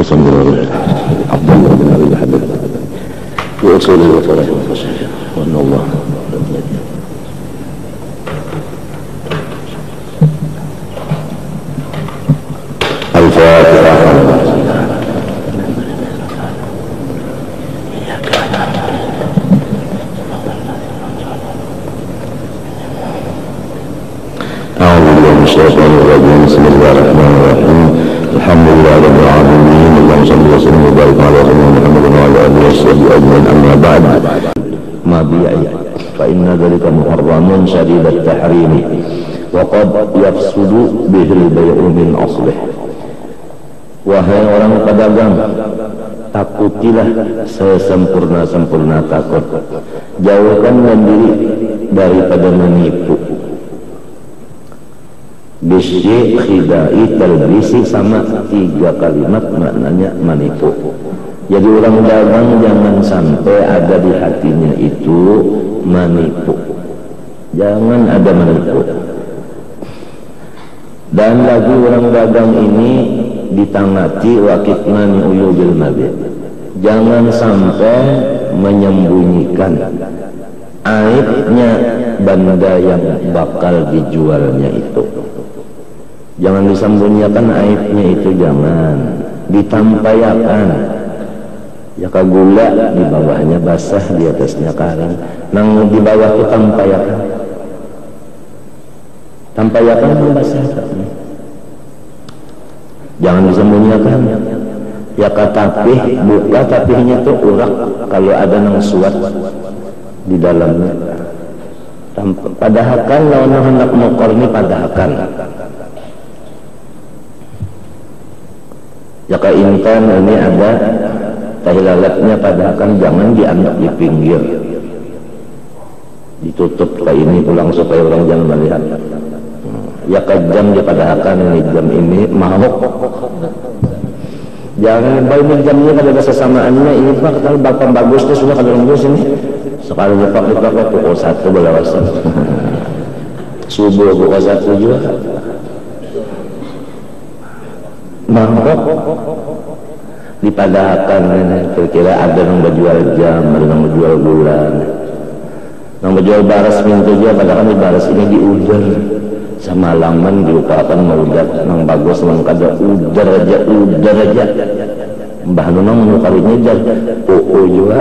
وصلى عبد الله بن ابي الحدث واصوله وفرحه وفصحه وان الله الفاتحه. أعوذ بالله من الشيطان الرجيم. بسم الله الرحمن الرحيم. الحمد لله رب العالمين. اللهم صل وسلم وبارك على سيدنا محمد وعلى آله وصحبه أجمعين. أما بعد. مبيع فإن ذلك محرم شديد التحريم وقد يفسد به البيع من أصله. Wahai orang pedagang, takutilah sesempurna-sempurna takut. Jauhkanlah diri daripada menipu. Bisyi, khidai, talbisi, sama 3 kalimat maknanya menipu. Jadi orang dagang jangan sampai ada di hatinya itu menipu. Jangan ada menipu. Dan lagi orang dagang ini ditangati wakitman uyubil mabi. Jangan sampai menyembunyikan aibnya benda yang bakal dijualnya itu. Jangan disembunyikan aibnya itu, jangan ditampayakan. Ya kagula di bawahnya basah, di atasnya kering. Nang di bawah itu tampayakan. Tampayakan basah. Jangan disembunyikan. Ya katapih, buka tapihnya itu urak kalau ada nang suat di dalamnya. Padahakan lawan hendak mokor ini padahakan. Jika intan ini ada tahilalatnya padahakan, jangan dianggap di pinggir, ditutup ke ini pulang supaya orang jangan melihat. Ya jam dia padahakan, ini jam ini mahok. Jangan ini jamnya kalau ada sesamaannya, ini pak kalau bapak bagusnya sudah kalau bagus ini sekali pak pukul 1 belawasan subuh pukul 1 juga mangkok dipadahakan. Kira-kira ada yang berjual jam, ada yang berjual bulan, yang berjual baras pintu juga. Padahal di baras ini diujar semalaman diupakan maudat yang bagus, yang kada udar aja mbah nunang menukarinya jar oo juga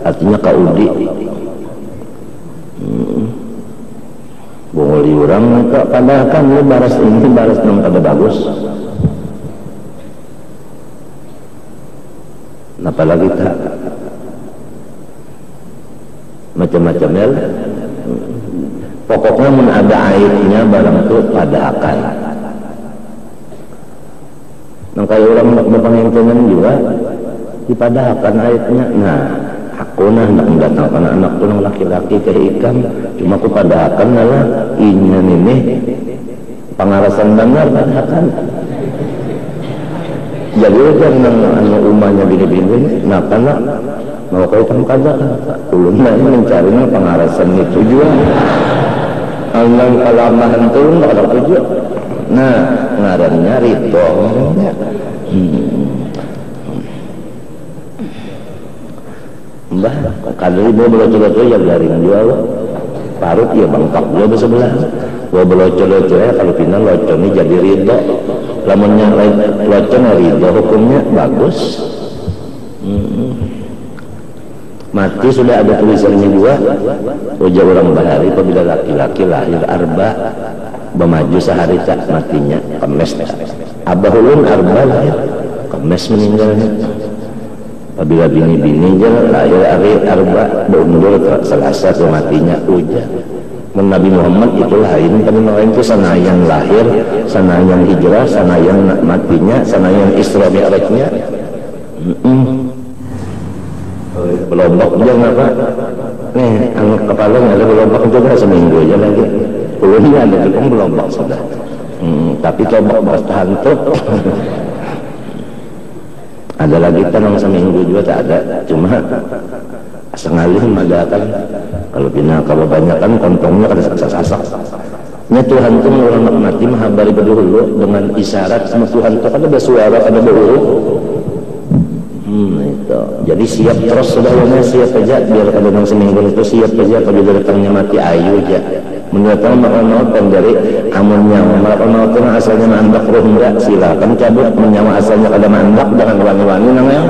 artinya kaudi. Boleh orang padahal kan baras ini baras yang kada bagus. Apalagi tak macam-macamnya. Pokoknya mun ada airnya barang itu padahakan. Nah kalau orang berpenghitungan juga dipadahakan airnya. Nah aku hendak mendatangkan anak tu yang laki-laki ke ikam, cuma aku padahakan lah inya ini pangarasan benar padahakan. Jadi kan anu umahnya bini-bini, nah karena mau kaitan kada, ulun ini mencari pengarasan itu juga. Angang kalamahan turun ada tujuh. Nah ngarannya rito. Mbah kalau ibu belocor-locor ya garing jual, parut ya bangkak juga besebelah. Bawa belocor-locor ya kalau final locor ini jadi rito. Lamunnya locor rito hukumnya bagus. Mati sudah ada tulisannya juga. Ujar orang bahari apabila laki-laki lahir arba bermaju sehari tak matinya kemes. Abahulun arba lahir kemes meninggalnya. Apabila bini-bini lahir hari arba berundur selasa ke matinya ujar. Nabi Muhammad itu lain, tapi lain itu sanayan lahir, sanayan hijrah, sanayan matinya, sanayan Isra Mi'rajnya. Belombok jangan apa nih kepala ada belombok juga seminggu aja lagi pulungnya ada juga belombok sudah tapi coba bertahan tuh ada lagi tanang seminggu juga tak ada, cuma sengalih ada kan kalau bina kebanyakan kontongnya kada sasak-sasak nya Tuhan itu orang mati mahabari berdulu dengan isyarat sama Tuhan itu kada bersuara kada berhuruf Jadi siap terus saudaranya, siap aja biar kalau dalam seminggu itu siap aja kalau datangnya mati ayu aja. Menurut maut dan dari amun nyawa maut itu asalnya mandak roh enggak, silakan cabut. Nyawa asalnya kada mandak, jangan wani-wani namanya.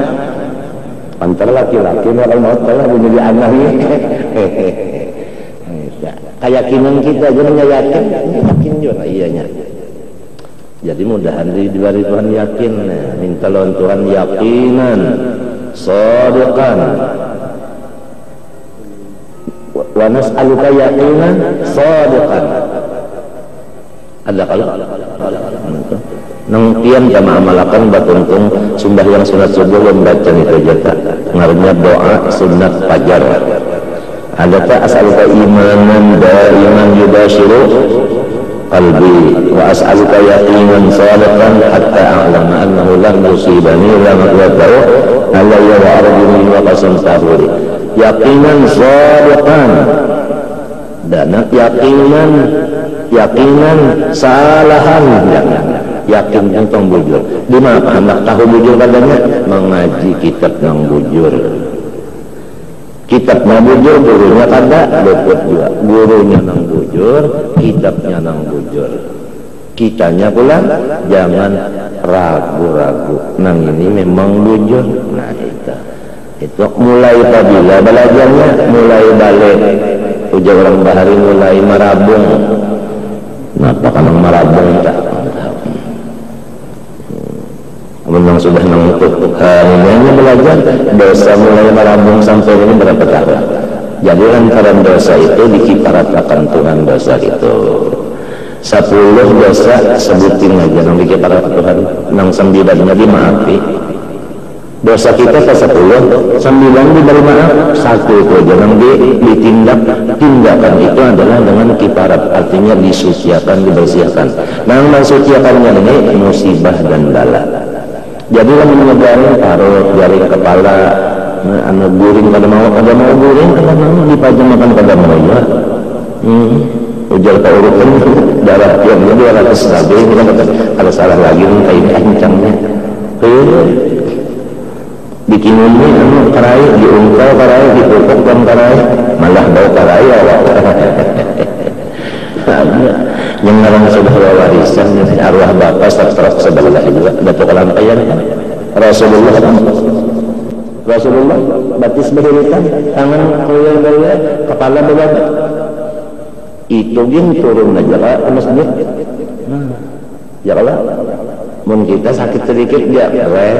Pantar laki-laki maut kalau menjadi anak ini. Keyakinan kita jangan yakin juga iyanya. Jadi mudahan diberi Tuhan yakin, minta lawan Tuhan yakinan, shadiqan. Wa nas'aluka yaqinan shadiqan. Ada kalau nang pian kama amalakan batuntung sembahyang sunat subuh membaca itu jata ngarunya doa sunat fajar. Ada tak as'aluka imanan daiman yubashiru qalbi wa as'aluka yaqinan shadiqan hatta a'lama annahu lam yusibani lam aqwatahu alayya wa ardini wa qasam tahuri. Yakinan shadiqan dan yakinan salahan, yakin tentang bujur. Di mana anak tahu bujur katanya mengaji kitab nang bujur. Kitab nang bujur gurunya kada luput juga. Gurunya nang bujur, kitabnya nang bujur. Kitanya pula jangan ragu-ragu. Nang ini memang bujur. Nah itu mulai apabila belajarnya mulai balik ujar orang bahari mulai marabung. Kenapa kanang marabung tak? Memang sudah mengutuk hanya belajar dosa mulai marabung sampai ini berapa tahun. Jadi lantaran dosa itu dikiparatkan Tuhan dosa itu 10 dosa sebutin aja nang dikiparat Tuhan nang 9-nya dimaafi. Dosa kita ke 10, 9 diberi maaf, 1 itu aja yang ditindak. Tindakan itu adalah dengan kiparat, artinya disuciakan, dibersihkan. Nah, mensuciakannya ini musibah dan bala. Jadi kalau menyegarin parut, jaring kepala, anu guring kada mau guring, kada mau dipajang makan kada mau ya. Ujar ke urutan darah yang 200 lebih, ada salah lagi kayak ini kencangnya. Bikin ini anu karai diungkal karai dipupuk dan karai malah bau karai awak. Yang narang sudah warisan arwah bapak setelah sebelah juga Datuk Lampayan Rasulullah batis berhiritan tangan koyol-koyol kepala berbeda itu gin turun aja ke masjid. Ya Allah mun kita sakit sedikit dia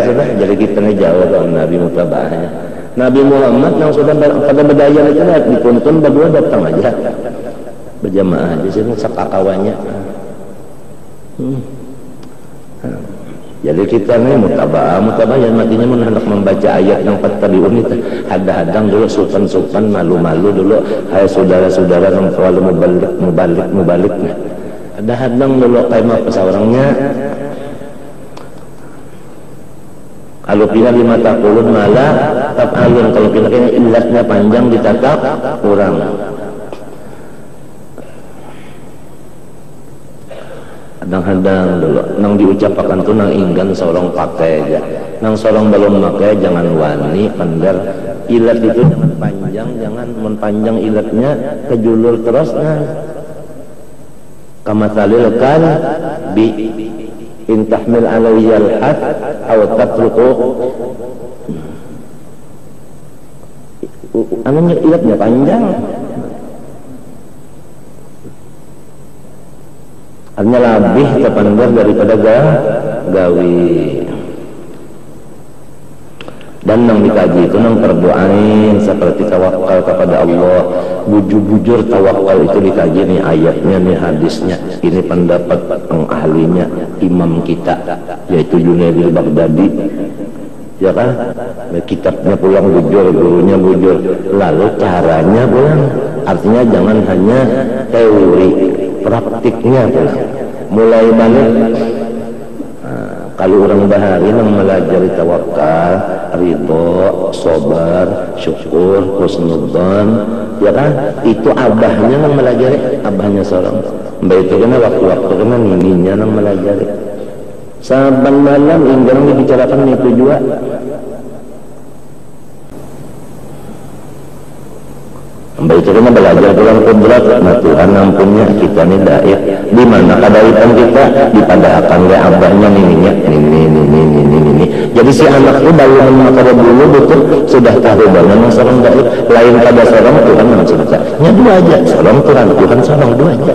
sudah jadi kita ngejauh dari Nabi mutabahnya. Nabi Muhammad yang sudah pada berdaya itu dituntun berdua datang aja berjamaah di sini sakakawannya. Jadi kita nih mutabah yang matinya mun hendak membaca ayat yang fattabi'un itu hadang dulu sultan malu-malu dulu hai saudara-saudara yang terlalu mubalik ada hadang dulu kayak apa seorangnya. Kalau pila 5 tahun malah taf'alun, kalau pila ilatnya panjang ditatap kurang. Hadang-hadang dulu nang diucapkan tuh nang inggan seorang pakai aja, nang seorang belum pakai jangan wani pandar. Ilat itu jangan panjang, jangan menpanjang ilatnya kejulur terus. Nah kamathalil kan bi in tahmil alaihi al-had aw tatruku anunya ilatnya panjang artinya lebih terpandang daripada gawi. Dan nang dikaji itu nang berdoain seperti tawakal kepada Allah, bujur-bujur tawakal itu dikaji nih ayatnya nih hadisnya. Ini pendapat ahlinya imam kita yaitu Junaidil Baghdadi, ya kan? Kitabnya pulang bujur, gurunya bujur, lalu caranya pulang, artinya jangan hanya teori, praktiknya pulang. Mulai balik kalau orang bahari yang melajari tawakal, ridho, sabar, syukur, husnudzan, ya kan? Itu abahnya yang melajari, abahnya seorang. Mbak itu kena waktu-waktu kena nininya yang melajari. Saban malam ingin dibicarakan itu juga. Baik itu belajar dalam kudrat, nah Tuhan ampunnya kita nih daik. Di mana kadalitan kita dipadahkan oleh abahnya nininya, ini. Jadi si anak itu baru memakar dulu betul sudah tahu bahwa seorang daik lain pada seorang Tuhan yang cerita. Nya dua aja, seorang Tuhan seorang dua aja.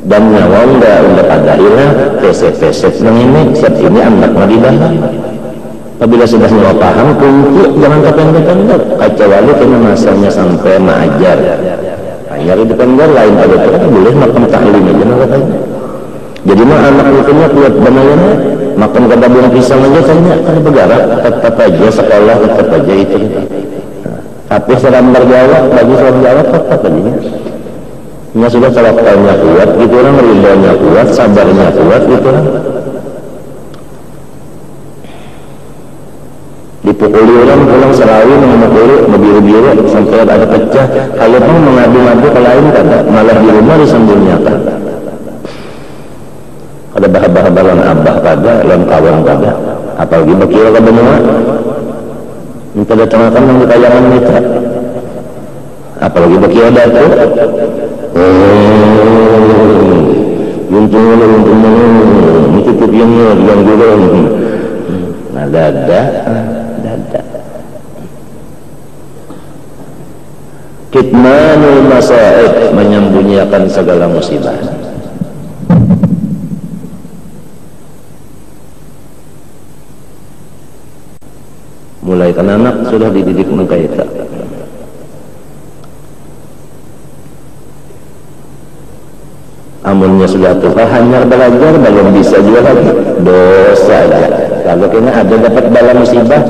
Dan nyawa udah pada hilang, peset ini, saat ini anak di dalam. Apabila sudah semua paham, kunci jangan kependek-pendek. Kecuali kena masanya sampai mengajar. Ajar itu pendek lain pada itu boleh makan taklim aja katanya. Jadi mah anak punya kuat banayana, makan kada buah pisang aja tanya kan bergerak, tetap aja sekolah tetap aja itu. Tapi seram berjawab, bagi seram jawab tetap aja. Nya sudah tawakalnya kuat, gitu orang ridhonya kuat, sabarnya kuat, gitu orang. Dipukuli orang pulang selawi mengemukuli biru-biru sampai ada pecah. Kalau pun mengadu-ngadu ke lain kata malah di rumah disembunyikan. Ada bah-bahan abah pada lain kawan pada apalagi bakil ke benua minta datangkan yang ditayangan mitra apalagi bakil datu untung tutup yang gurung nah dada kitmanul masaib menyembunyikan segala musibah. Mulai kan anak sudah dididik mengkaita. Amunnya sudah tua hanya belajar belum bisa juga lagi dosa aja. Kalau kena ada dapat bala musibah,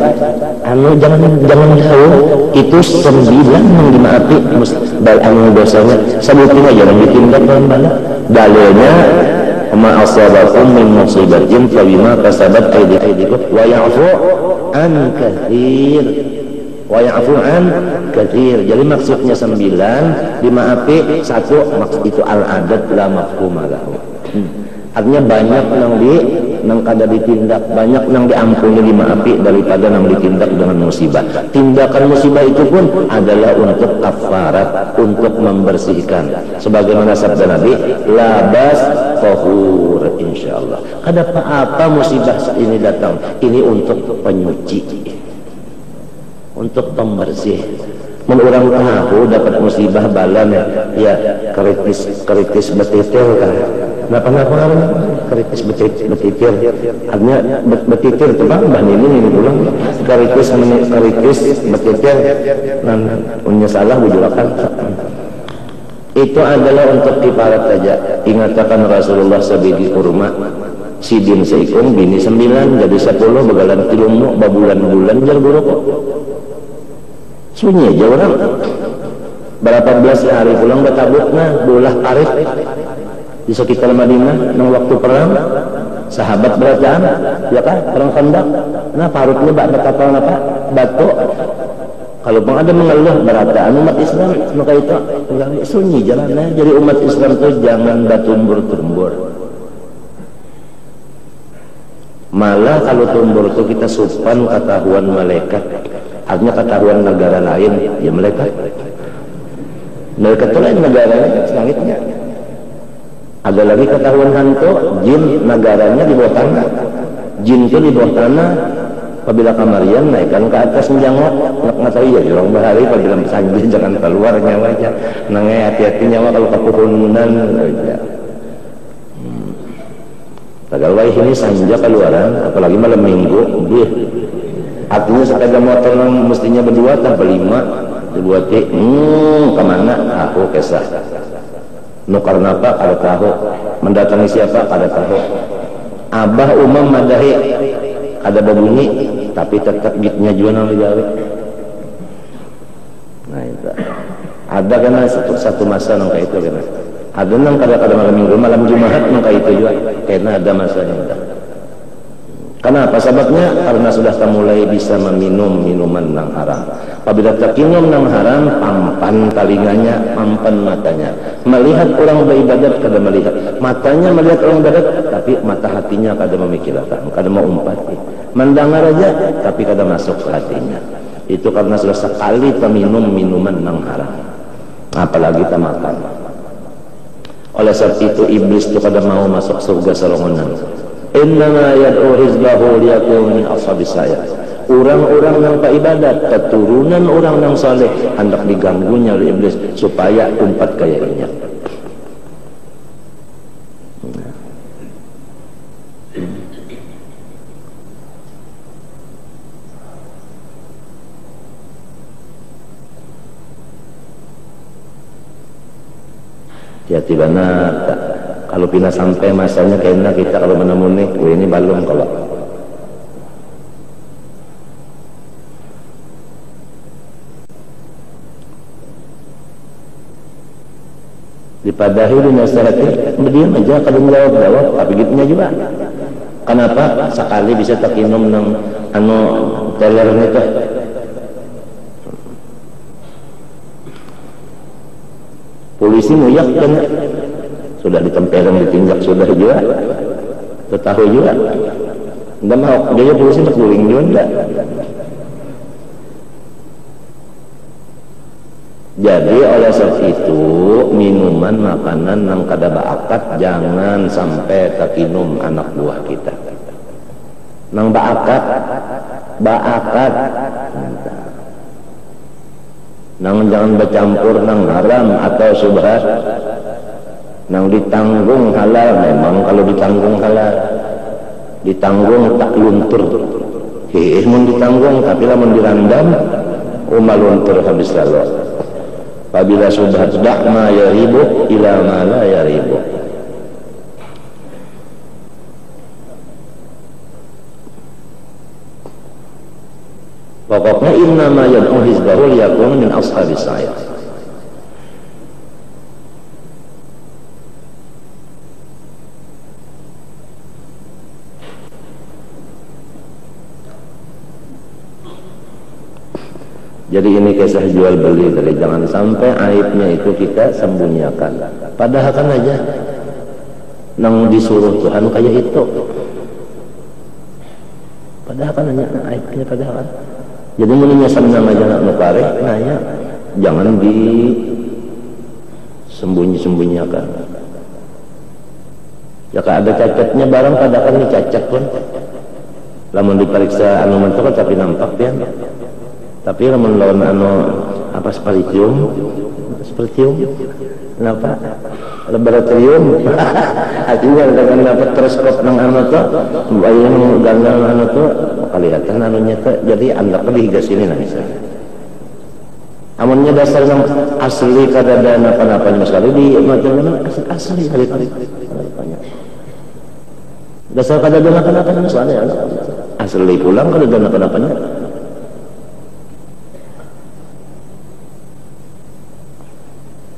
jangan jauh. Itu 9 yang dimaafi anu dosanya. Sebutin aja yang ditindak dengan bala. Dalilnya ma asabakum min musibatin fa bima kasabat aydikum wa ya'fu an katsir. Wa ya'fu an katsir. Jadi maksudnya 9 dimaafi 1 maksud itu al-adad la mafhuma lahu. Artinya banyak nang kada ditindak, banyak nang diampuni dimaafi daripada nang ditindak dengan musibah. Tindakan musibah itu pun adalah untuk kafarat, untuk membersihkan. Sebagaimana sabda Nabi, labas tahur insyaallah. Kada apa musibah ini datang, ini untuk penyuci, untuk pembersih. Menurang tahu dapat musibah balan ya kritis betitir kan. Kenapa kritis betitir artinya betitir itu bang ini pulang kritis betitir dan punya salah bujulakan itu adalah untuk kiparat saja. Ingatkan Rasulullah sabigi kurma sidin seikung bini 9 jadi 10 begalan tilungmu babulan-bulan jar buruk sunyi aja orang berapa belas hari pulang bertabuk nah bulah tarif di sekitar Madinah nang waktu perang sahabat berajaan ya kan perang Khandaq nah parutnya berkapal apa batu kalau pun ada mengeluh berataan umat Islam maka itu sunyi jalannya. Jadi umat Islam itu jangan batumbur-tumbur, malah kalau tumbur itu kita supan ketahuan malaikat. Artinya ketahuan negara lain ya malaikat itu lain negaranya langitnya. Ada lagi ketahuan hantu jin negaranya di bawah tanah. Jin itu di bawah tanah. Apabila kamarian naikkan ke atas menjangok nggak tahu ya orang bahari apabila sanjin jangan keluar nyawanya nangai hati-hati nyawa kalau kepuhunan aja. Tagalwai ini sanja keluaran apalagi malam minggu artinya sepeda motor yang mestinya berdua tanpa 5 dibuat kemana aku kesah nukar napa kada tahu mendatangi siapa kada tahu abah umam madahi ada berbunyi tapi tetap gitnya juga nang digawe. Nah itu ada kan satu masa nang kayak itu kan ada nang kada malam minggu malam Jumat nang kayak itu juga karena ada masanya. Kenapa? Sebabnya karena sudah mulai bisa meminum minuman nang haram. Apabila terkinum nang haram, pampan talinganya, pampan matanya. Melihat orang beribadat kada melihat. Matanya melihat orang beribadat, tapi mata hatinya kada memikirkan, kada mau umpati. Mendengar aja, tapi kada masuk ke hatinya. Itu karena sudah sekali kita minum minuman yang haram, apalagi kita makan. Oleh sebab itu iblis itu kada mau masuk surga serongonan. Innama yad'u hizbahu liyakunu min ashabis sayr. Orang-orang yang beribadat, keturunan orang yang saleh, hendak diganggunya oleh iblis supaya umpat kayaknya. Ya tibana kalau pina sampai masanya kena kita kalau menemui ini balum kalau dipadahi dinasihati berdiam aja kalau menjawab tapi gitunya juga. Kenapa? Sekali bisa takinum nang teler itu. Polisi muyak kan sudah ditempelin ditinjak sudah juga tahu juga enggak mau dia polisi berguling juga enggak. Jadi oleh sebab itu minuman makanan yang kada baakat jangan sampai takinum anak buah kita nang baakat nang jangan bercampur nang haram atau subhat nang ditanggung halal. Memang kalau ditanggung halal ditanggung tak luntur mun ditanggung tapi lamun dirandam luntur habis lalu. Apabila subhat ma yaribu ila ma la yaribu. Pokoknya innama yad'u hizbahu liyakunu min ashabis sayr. Jadi ini kisah jual beli dari jangan sampai aibnya itu kita sembunyikan. Padahal kan aja nang disuruh Tuhan kayak itu. Padahal kan aja aibnya padahal. Jadi mulanya sama aja nak nukare, nanya jangan disembunyi-sembunyikan. Ya kalau ada cacatnya barang kadang kan dicacat pun. Lamun diperiksa anu mentok tapi nampak dia. Tapi lamun lawan apa speritium, kenapa? Laboratorium. Artinya dengan dapat teleskop nang tuh, bayang ganggang tuh, kelihatan anunya tuh. Jadi anda pergi ke sini nanti. Amunnya dasar yang asli kada ada apa-apanya sekali di macam asli kali-kali. Dasar kada ada apa-apanya sekali asli pulang kada ada apa-apanya.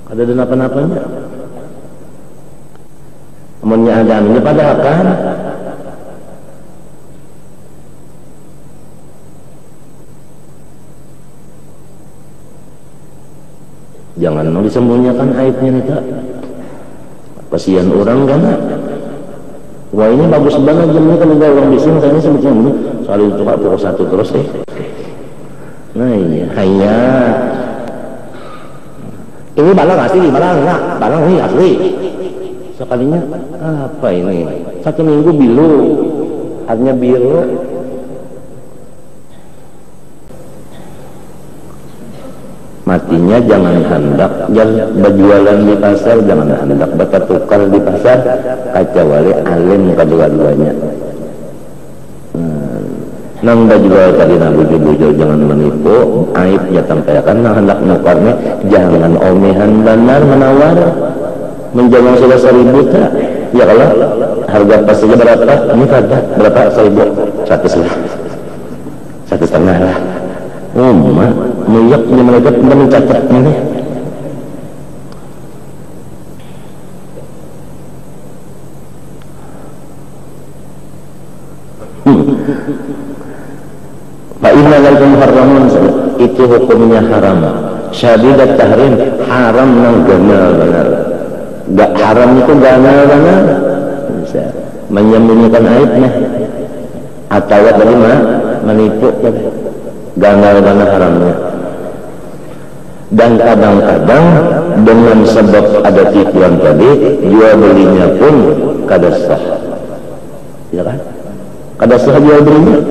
Kada ada apa-apanya. Amunnya ada anunya padahal kan jangan disembunyikan aibnya nih kak. Kasihan orang kan. Wah ini bagus banget jamnya kalau ada orang bising saya sebetulnya ini soal itu pak pukul 1 terus deh. Nah iya hanya ini balang asli, balang ini asli. Sekalinya apa ini? 1 minggu biru, artinya biru. Matinya jangan hendak berjualan di pasar, jangan hendak bertukar di pasar, kecuali alim kedua-duanya. Nang juga tadi bujur-bujur jangan menipu, aibnya tampilkan. Nang hendak nukarnya jangan omehan benar menawar, menjual sudah 1.000 tak? Ya kalau harga pastinya berapa? Ini kada berapa 1.000? 1,5 lah. Muyaknya mereka tidak mencatat ini. Fa'inna lakum haramun, itu hukumnya haram. Syadidat tahrim, haram nang ganal benar. Gak haram itu ganal benar. Bisa menyembunyikan aibnya atau dari mana menipu. gana-gana haramnya. Dan kadang-kadang dengan sebab ada tipuan tadi, jual belinya pun kada sah, ya kan? Kada sah jual belinya.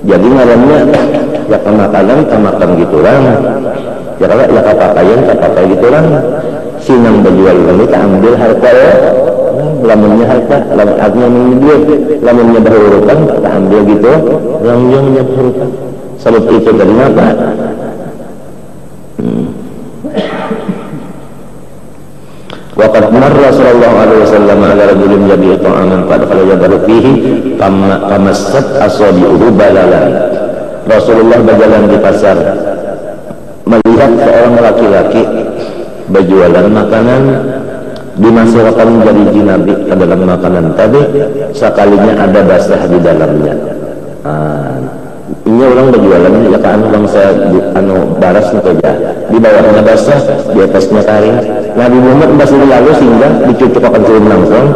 Jadi ngarannya ya kemakan gitu orang, ya kalau ya kapakai gitu orang. Sinang berjual beli tak ambil harta ya, lamunnya harta, lamun artinya duit, lamunnya berhurupan tak ambil gitu, lamunnya berhurupan. Sebab itu dari apa? Waqad marra sallallahu alaihi wasallam ala rajulin yabi'u ta'aman qad khala yadahu fihi famassat asabi'uhu balalan. Rasulullah berjalan di pasar melihat seorang laki-laki berjualan makanan, dimasukkan jari Nabi ke dalam makanan tadi, sekalinya ada basah di dalamnya. Ini orang berjualan ya kan bangsa baras atau ya, di bawahnya basah, di atasnya kering. Nabi Muhammad masih lalu sehingga dicucukkan turun langsung,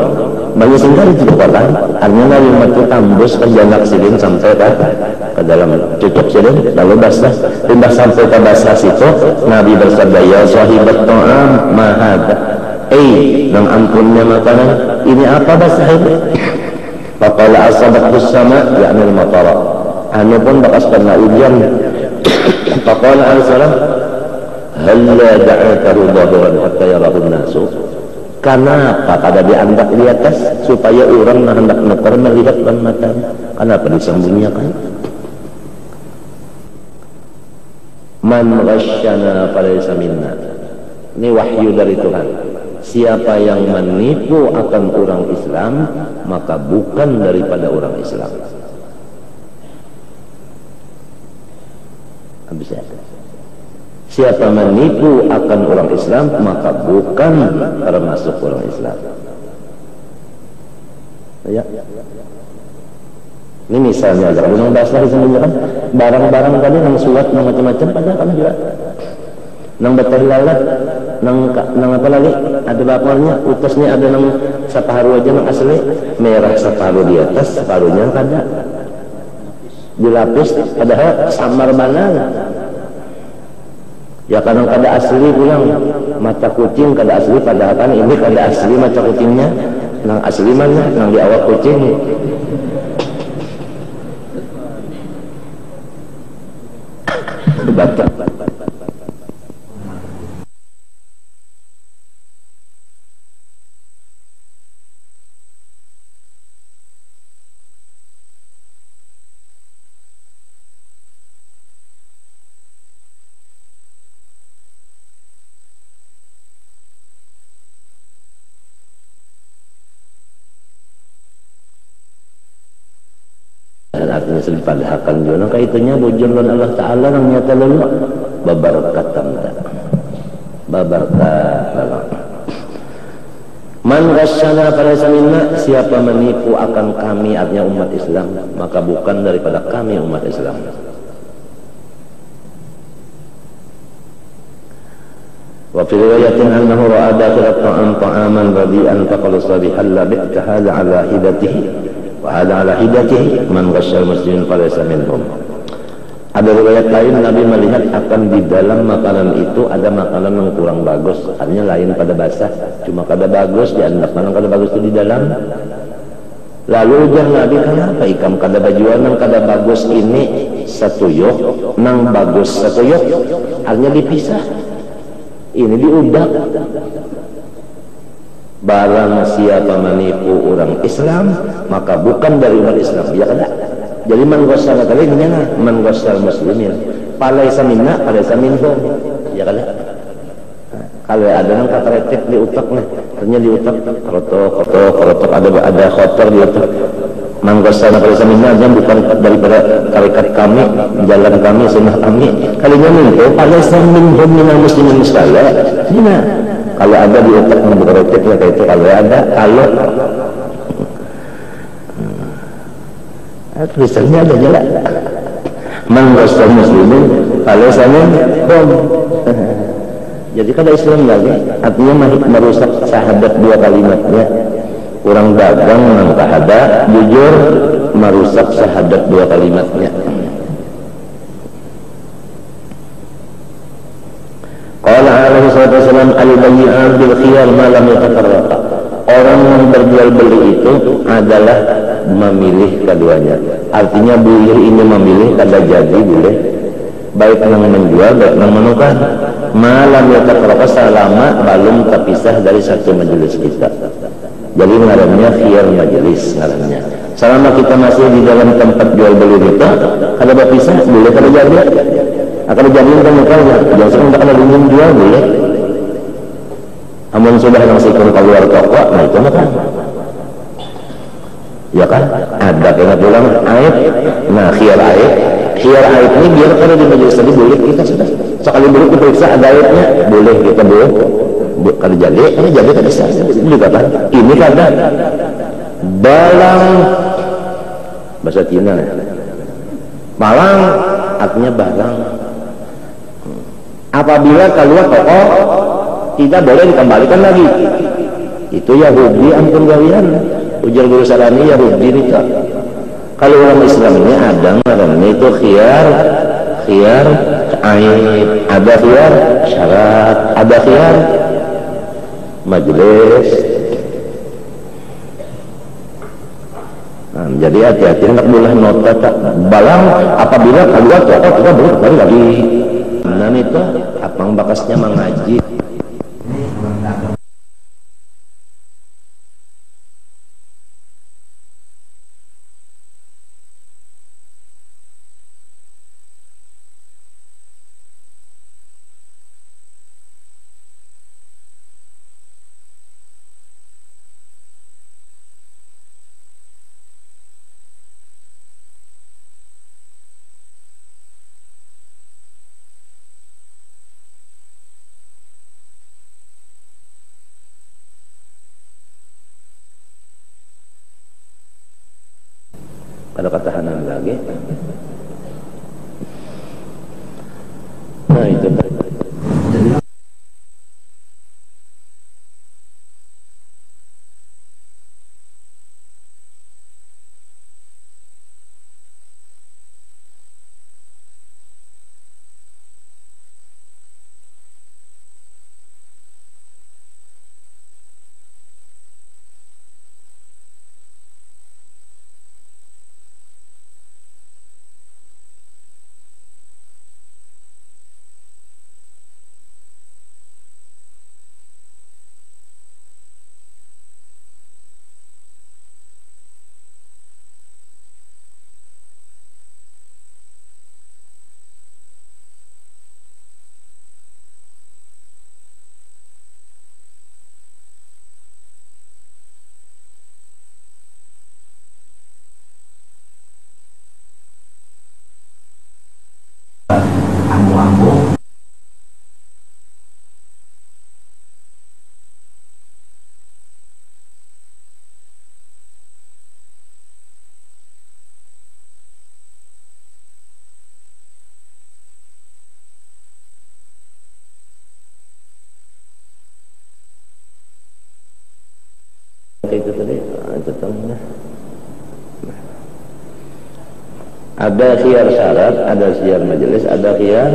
banyak sehingga dicucukkan. Artinya Nabi Muhammad itu tambus ke janak silin sampai ke dalam cucuk silin, lalu basah. Timbah sampai ke basah situ, Nabi bersabda, ya sahibat ta'am mahada. Nang ampunnya makanan, ini apa basah ini? Faqala asabatus sama ya'nil matara. Anu pun bakas kena ujian. Faqala al-salam halla da'aka rudahuran hatta yarahun nasu. Kenapa kada diangkat di atas supaya orang hendak nekar melihat dan matanya? Kenapa disembunyikan? Man ghasyana falaysa minna. Ini wahyu dari Tuhan. Siapa yang menipu akan orang Islam, maka bukan daripada orang Islam. Habis ya. Siapa menipu akan orang Islam, maka bukan termasuk orang Islam. Ya. Ini misalnya aja, kalau bahasa disebutkan barang-barang tadi nang suat, nang macam-macam padahal kan juga. Nang betul lalat, nang apa lagi? Ada bapaknya, utusnya ada nang separuh aja nang asli, merah separuh di atas, separuhnya kada. Dilapis, padahal samar banana. Ya kadang kada asli pulang, mata kucing kada asli, padahal kan ini kada asli mata kucingnya. Nang asli mana? Nang di awak kucing. Baca. Artinya selipadhakan juga nang kaitunya bujur lan Allah Ta'ala nang nyata lalu babarkat tamda babarkat man ghasyana falaysa minna. Siapa menipu akan kami, artinya umat Islam, maka bukan daripada kami umat Islam. Wa fi riwayatin annahu ra'a dakhilat ta'aman radi'an faqala sabihalla bi'ta hadha ala hidatihi wa hadha ala hidatihi man ghasyal muslimin falaysa minhum. Ada riwayat lain Nabi melihat akan di dalam makanan itu ada makanan yang kurang bagus, artinya lain pada basah, cuma kada bagus di anak makanan kada bagus itu di dalam. Lalu ujar Nabi, kenapa ikam kada bajuan nang kada bagus ini satuyuk, nang bagus satuyuk, artinya dipisah, ini diudak. Barang siapa menipu orang Islam, maka bukan dari umat Islam. Ya kada. Jadi man ghasyal kali ini man ghasyal muslimin falaysa minna falaysa minhum. Ya kada. Kalau ada nang kataretek di utaknya, ternyata di utak krotok ada kotor di utak. Man ghasyal falaysa minna bukan daripada tarekat kami, jalan kami, sunnah kami. Kalinya minta falaysa minhum minal muslimin musalla. Dina. Kalau ada di otak yang berkretek kayak itu, kalau ada, kalau tulisannya ada jelas. Man ghasyal muslimin falaysa minhum. Jadi kada Islam lagi, artinya merusak syahadat dua kalimatnya. Orang dagang nang kahada jujur merusak syahadat dua kalimatnya. bayi'an bil khiyar ma lam yatafarraqa. Orang yang berjual beli itu adalah memilih keduanya. Artinya boleh ini memilih kada jadi boleh. Baik yang menjual baik yang menukar. Malam yatafarraqa selama belum terpisah dari satu majelis kita. Jadi ngarannya khiyar majelis ngarannya. Selama kita masih di dalam tempat jual beli kita, kada berpisah boleh kada jadi. Akan jadi kan nukar ya. Jangan sering kada jual boleh. Amun sudah langsung keluar toko, nah itu maka ya kan, ada kena pulang aib. Nah khiyar aib ini biar kalau di majelis tadi boleh kita sudah sekali dulu diperiksa ada aibnya, boleh kita boleh kalau jadi kan bisa juga kan. Ini kada balang bahasa Cina ya. Balang artinya barang. Apabila keluar toko tidak boleh dikembalikan lagi. Itu Yahudi ampun kalian. Ujar guru Sarani Yahudi nikah. Kalau orang Islam ini ada namanya itu khiyar aib, ada khiyar syarat, ada khiyar majelis. Nah, jadi hati-hati hendak boleh nota tak balang apabila keluar toko kita boleh kembali lagi. Nah itu apang bakasnya mengaji. Ada ketahanan lagi. Nah itu itu tadi itu tengah. Ada khiyar syarat, ada khiyar majelis, ada khiyar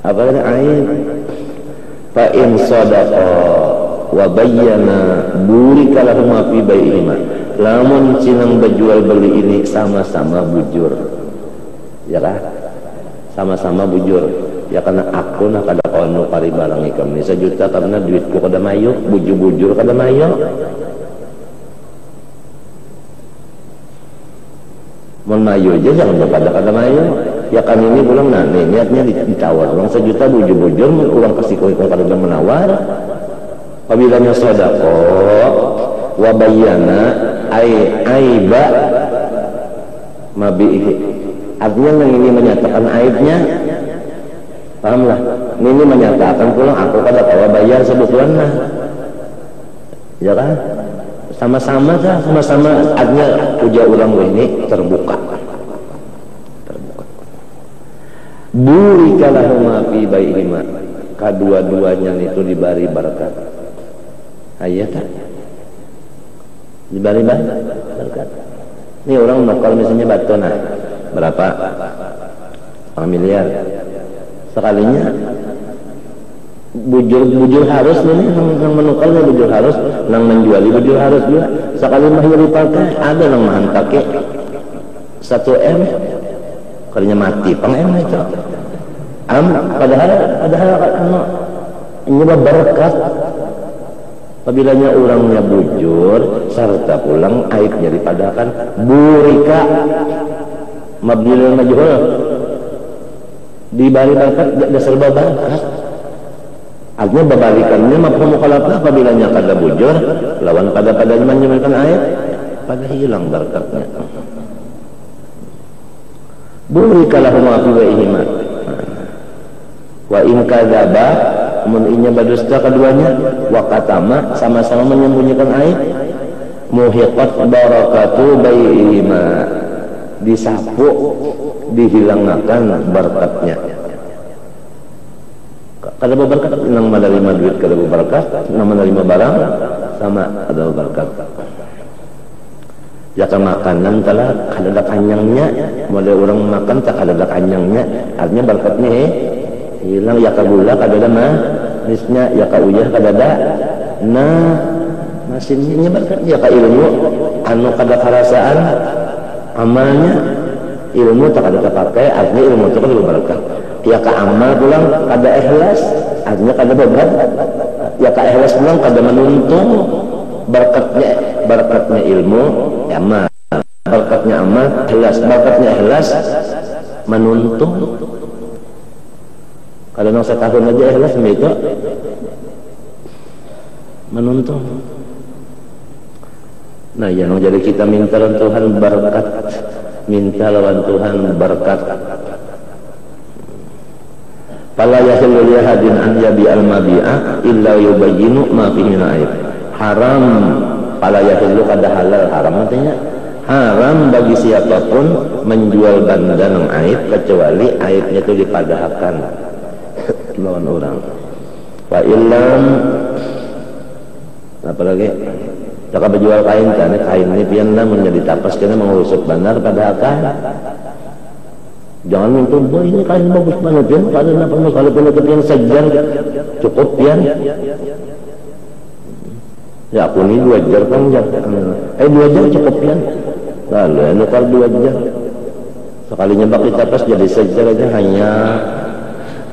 apa namanya aib. Fa in sadaqa wa bayyana burika lahum fi bai'ihima. Lamun cinang berjual beli ini sama-sama bujur. Ya kan? Sama-sama bujur. Ya karena aku nak ada kono kari barang ikam ni 1 juta karena duitku kada mayo, bujur kada mayo. Mon mayo aja jangan kada mayo. Ya kan ini pulang nih niatnya ditawar uang 1 juta bujur uang kasih kau kada menawar. Apabila nya sedekah wa bayyana aiba mabihi. Artinya yang ini menyatakan aibnya. Pahamlah, ini menyatakan pulang aku kada tahu bayar sebetulnya, ya kan? Sama-sama artinya ujar ulang ini terbuka. Burika lahum fi bai'ihima, kedua-duanya itu diberi berkat. Ayat diberi berkat. Ini orang nokal misalnya batona berapa? 1 miliar. Sekalinya bujur harus nih nang menukalnya bujur harus, nang menjuali bujur harus juga. Sekali mah dipakai ada nang mahantake 1 M kalinya mati pang M itu. Padahal ini berkat. Apabila orangnya bujur serta pulang aibnya dipadakan burika mabdil majhul dibalik berkat dasar berkat. Artinya berbalikannya mafhum mukhalafah apabila nya kada bujur lawan pada menyebabkan aib pada hilang berkatnya. Burika lahum fi waihima wa in kadzaba inya berdusta keduanya wa katama sama-sama menyembunyikan aib muhiqat barakatu baihima disapu dihilangkan berkatnya. Kada berkat nang menerima duit kada berkat, nang menerima barang sama ada berkat. Jaka makanan telah kada ada kanyangnya, model orang makan tak kada ada kanyangnya, artinya berkatnya hilang. Ya gula kada ada manisnya, ya uyah kada ada masinnya berkat. Ya ilmu anu kada karasaan amalnya ilmu tak kada terpakai, artinya ilmu itu kada berkat. Ya amal pulang kada ikhlas, artinya kada berkat. Ya ikhlas pulang kada menuntung berkatnya ilmu amal, berkatnya amal ikhlas, berkatnya ikhlas menuntung. Kalau nang setahun aja ikhlas itu menuntung. Nah ya nang jadi kita minta lawan Tuhan berkat, minta lawan Tuhan berkat. Fala yahillu li ahadin an yabi al-mabi'a illa yubayyinu ma fihi min aib. Haram, fala yahillu kada halal, haram artinya haram bagi siapapun menjual benda yang aib kecuali aibnya itu dipadahkan lawan orang. Wa illam apalagi tak berjual kain kan, kain ini pian lah menjadi tapas kena mengurusuk benar padahkan. Jangan minta, wah ini kain bagus banget pian, kalau penutup yang sejar cukup pian. Ya aku ini 2 jar kan jar. 2 jar cukup pian. Lalu nukar 2 jar. Sekalinya bak di tapas jadi sejar aja hanya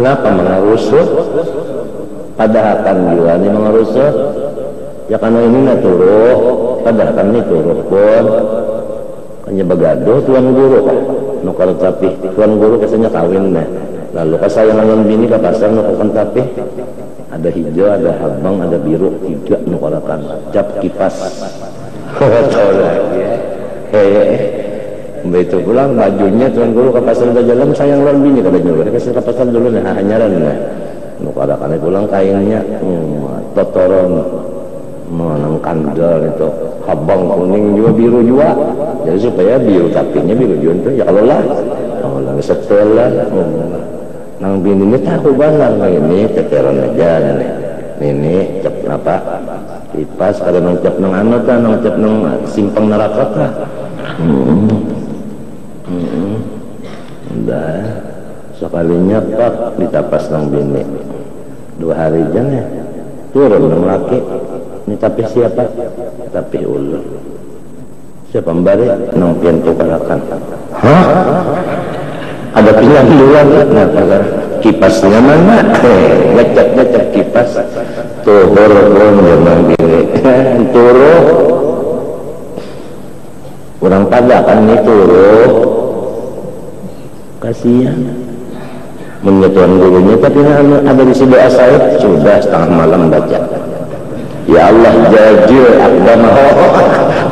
kenapa mengurusuk? Padahkan juga ini mengurusuk. Ya karena ini nak turuk, padahkan ini turuk pun hanya begaduh tuan guru kan. Nukar tapi tuan guru kesannya kawin nah. Lalu kesayangan bini ke pasar nukarkan tapi ada hijau, ada abang, ada biru, 3 nukarakan cap kipas. Tahu lagi begitu pulang bajunya tuan guru ke pasar udah jalan sayang lawan bini kada juga kasih ke pasar dulu nah hanyaran nah nukarakan pulang kainnya totoron menang kandel itu habang kuning juga biru juga jadi supaya biru tapinya biru juga ya kalau lah setelah nang bini ini tahu banget ini teteran aja ini cep apa kipas kada nang cep nang anu ta nang cep nang simpang neraka ta udah sekalinya pak ditapas nang bini 2 hari aja turun nang laki ini tapi siapa? Tapi ulur. Siapa memberi? Nang pian tukarakan. Hah? Ada pilihan luar? Nah, kipasnya mana? Ngecek kipas. Tuhur pun jangan gini. Turuh. Kurang pada kan ini turuh. Kasihan. Menyetuan gurunya tapi ada di doa saya sudah setengah malam baca. Ya Allah jajil akdamahu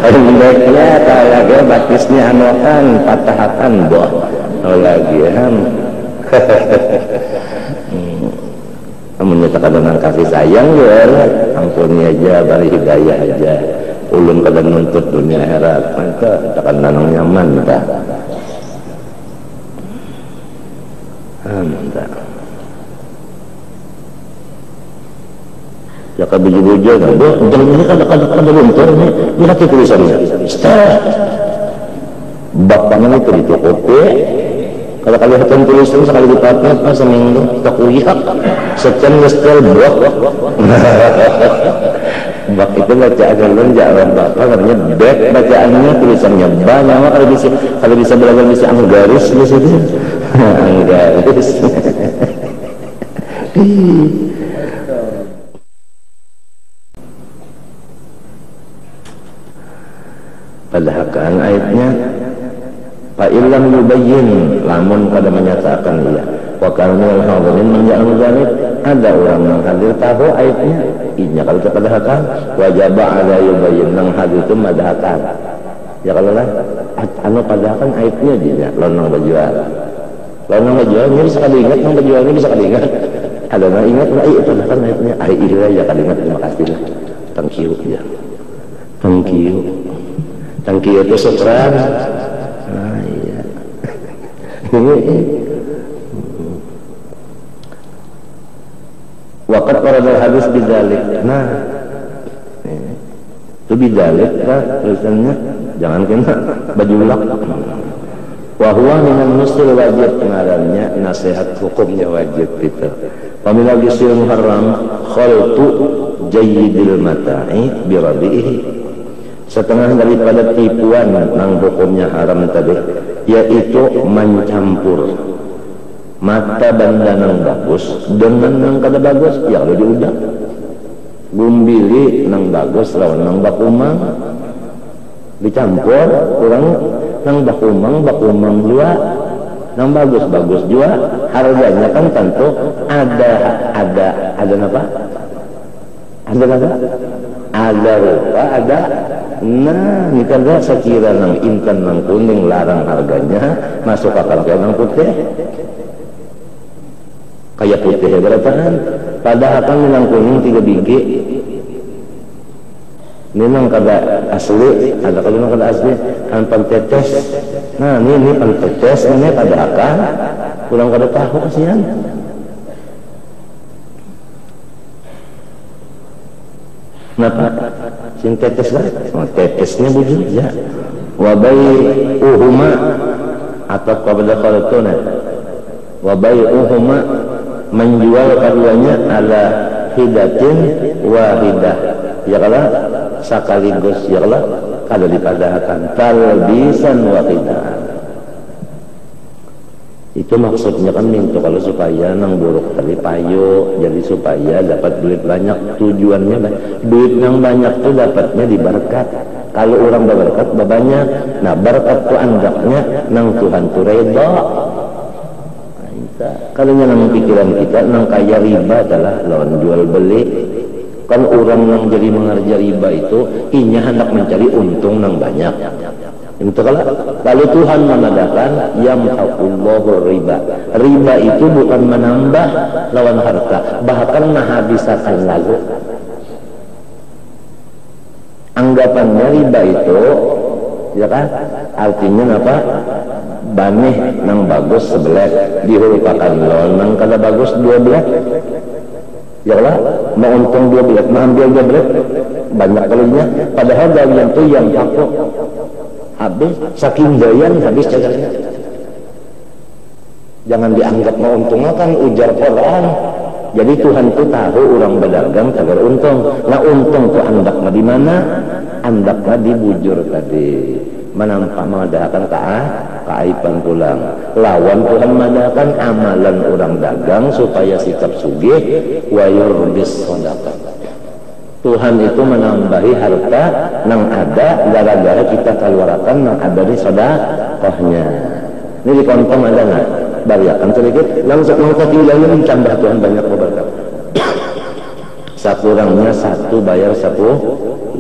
hendaknya talaga batisnya anokan patahakan boh lagi menyatakan dengan kasih sayang ya ampuni aja bari hidayah aja ulun kada nuntut dunia akhirat maka tekan nanang nyaman dah mantap. Ya kabiji-biji kan, jangan ini kada luntur ni, lihat tulisannya. Bak tangan itu ditutupi, Kalau kelihatan tulisan sekali dipakai apa seminggu tak uyak sekian ngestel blok bak itu bacaan lonjak bapak katanya back bacaannya tulisannya banyak. Kalau bisa belajar bisa anggaris di situ anggaris padahal kan ayatnya fa'ilam yubayyin lamun pada menyatakan iya wa kana al-hadirin man ya'lamu dzalik ada orang yang hadir tahu ayatnya inya kalau kita padahkan wajib ada yubayyin nang hadir itu madahkan ya kalau lah anu padahkan ayatnya dia lonong berjual ini bisa kali ingat nang berjualnya bisa kali ingat ada nang ingat lah iya padahkan ayatnya iya ya kali ingat terima kasih lah thank you ya thank you itu syukran. Iya. Waqad warada hadis bidzalik. Nah. Itu bidzalik kan tulisannya jangan kena bajulak. Wa huwa minal musil wajib ngarannya nasihat hukumnya wajib itu. Wa minal gisil muharram khaltu jayyidil mata'i bi rabihi. Setengah daripada tipuan nang hukumnya haram tadi yaitu mencampur mata benda nang bagus dengan nang kada bagus ya kalau diudak gumbili nang bagus lawan nang bakumang dicampur kurang nang bakumang dua nang bagus juga harganya kan tentu ada apa ada rupa ada. Nah, ini karena sekira nang intan nang kuning larang harganya masuk akal kayak nang putih kayak putih berapaan padahal kan nang kuning 3 biji ini nang kada asli ada kalau nang kada asli kan pantetes nah ini pantetes ini padahal kan kurang kada tahu kasihan kenapa? Sing tetes lah, tetesnya bujur ya. Wabai uhuma atau qabla khalatuna. Wabai uhuma menjual keduanya ala hidatin wahidah. Ya kalau sekaligus ya kalau kada dipadahkan talbisan wahidah. Itu maksudnya kan minta kalau supaya nang buruk tadi payu jadi supaya dapat duit banyak tujuannya duit yang banyak tuh dapatnya di berkat kalau orang berberkat banyak nah berkat tuh andaknya nang Tuhan tuh redha kalau nang pikiran kita nang kaya riba adalah lawan jual beli kan orang yang jadi mengerja riba itu inya hendak mencari untung nang banyak itu kalau lalu Tuhan mengadakan yamhaqullahu riba itu bukan menambah lawan harta bahkan menghabiskan lalu anggapannya riba itu ya kan artinya apa banih nang bagus sebelah dihulukakan lawan nang kada bagus 12 ya lah mau untung 12 mengambil 12 banyak kalinya padahal dalam itu yang hakuk habis saking doyan habis cagaknya jangan dianggap mau untung kan ujar Quran jadi Tuhan itu tahu orang berdagang agar untung nah untung tuh andaknya di mana andaknya di bujur tadi menampak mengadakan keaiban pulang lawan Tuhan mengadakan amalan orang dagang supaya sikap sugih wa yurbis shadaqah Tuhan itu menambahi harta nang ada gara-gara kita keluarkan nang ada di sedekahnya. Ini di kontong ada nggak? Bariakan sedikit. Langsung mau ketinggalan tambah Tuhan banyak berkat. Sakurangnya 1 bayar 10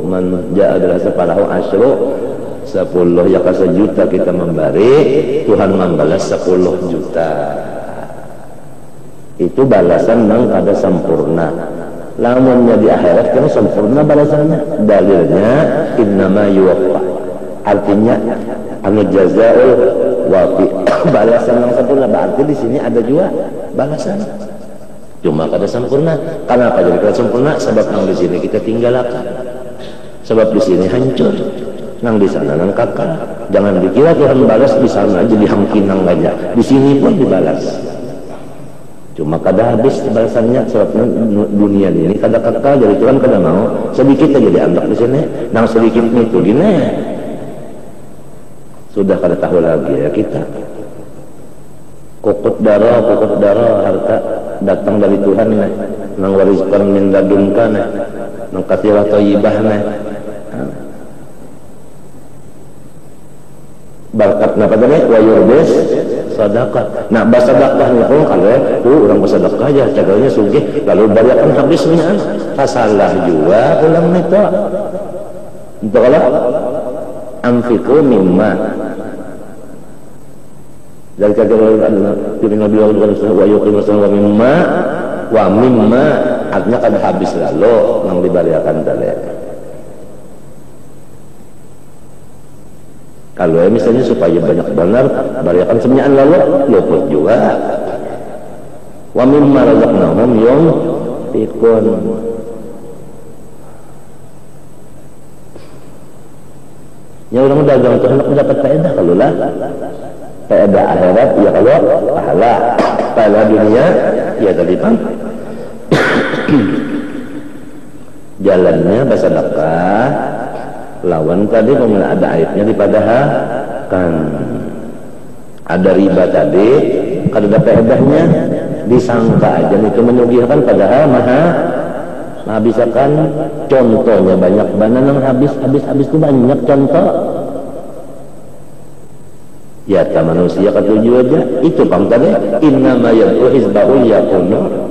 manja adalah separuh asyru 10 ya ka 1 juta kita memberi Tuhan membalas 10 juta. Itu balasan nang kada sempurna. Lamunnya di akhirat kan sempurna balasannya dalilnya innama yuwaffa artinya anu jazaul wafi balasan yang sempurna berarti di sini ada juga balasan cuma kada sempurna kenapa jadi kada sempurna sebab yang di sini kita tinggalkan sebab di sini hancur nang di sana nang kakak. Jangan dikira Tuhan balas di sana aja di hangkinang aja, di sini pun dibalas. Cuma kada habis balasannya sebab dunia ini kada kakak, jadi Tuhan kada mau sedikit aja dianggap di sini, nang sedikit itu gini. Sudah kada tahu lagi ya kita. Kukut darah harta datang dari Tuhan nih, nang warizqan min ladunka nih, nang kathira thayyibah nih. Berkat napa tadi wa yurbis sedekah. Nah bersedekah itu kalau orang bersedekah aja cagalnya sugih lalu bariakan habisnya salah juga ulang itu. Untuk kalau anfiqu mimma dari cagal Nabi Nabi wa yuqimu wa mimma artinya kan habis lalu nang dibariakan tadi. Kalau misalnya supaya banyak benar bariakan semyaan lalu luput juga. Wa mimma razaqnahum yunfiqun. Ya orang dagang itu hendak mendapat faedah kalau lah. Faedah akhirat ya kalau pahala. Pahala dunia ya tadi kan. Jalannya bersedekah. Lawan tadi pemenang ada aibnya dipadahakan, ada riba tadi kalau ada faedahnya disangka aja itu menyugihkan padahal menghabiskan. Contohnya banyak banget habis itu banyak contoh ya tak manusia ketujuh aja itu pang tadi innama yad'u hizbahu yakunu.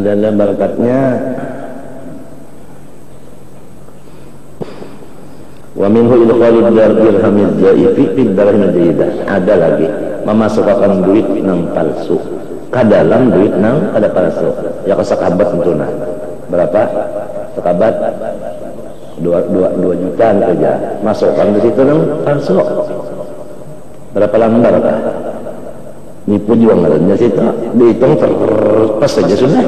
Dan barakatnya wa minhu idkhalud dirhamiz zaifi fi darahim jadidah. Ada lagi memasukkan duit nang palsu ke dalam duit nang kada palsu ya kesakabat tentunya berapa sekabat 2 juta saja masukkan di situ nang palsu berapa lembar kah nipu juga ngarannya situ dihitung pas saja sudah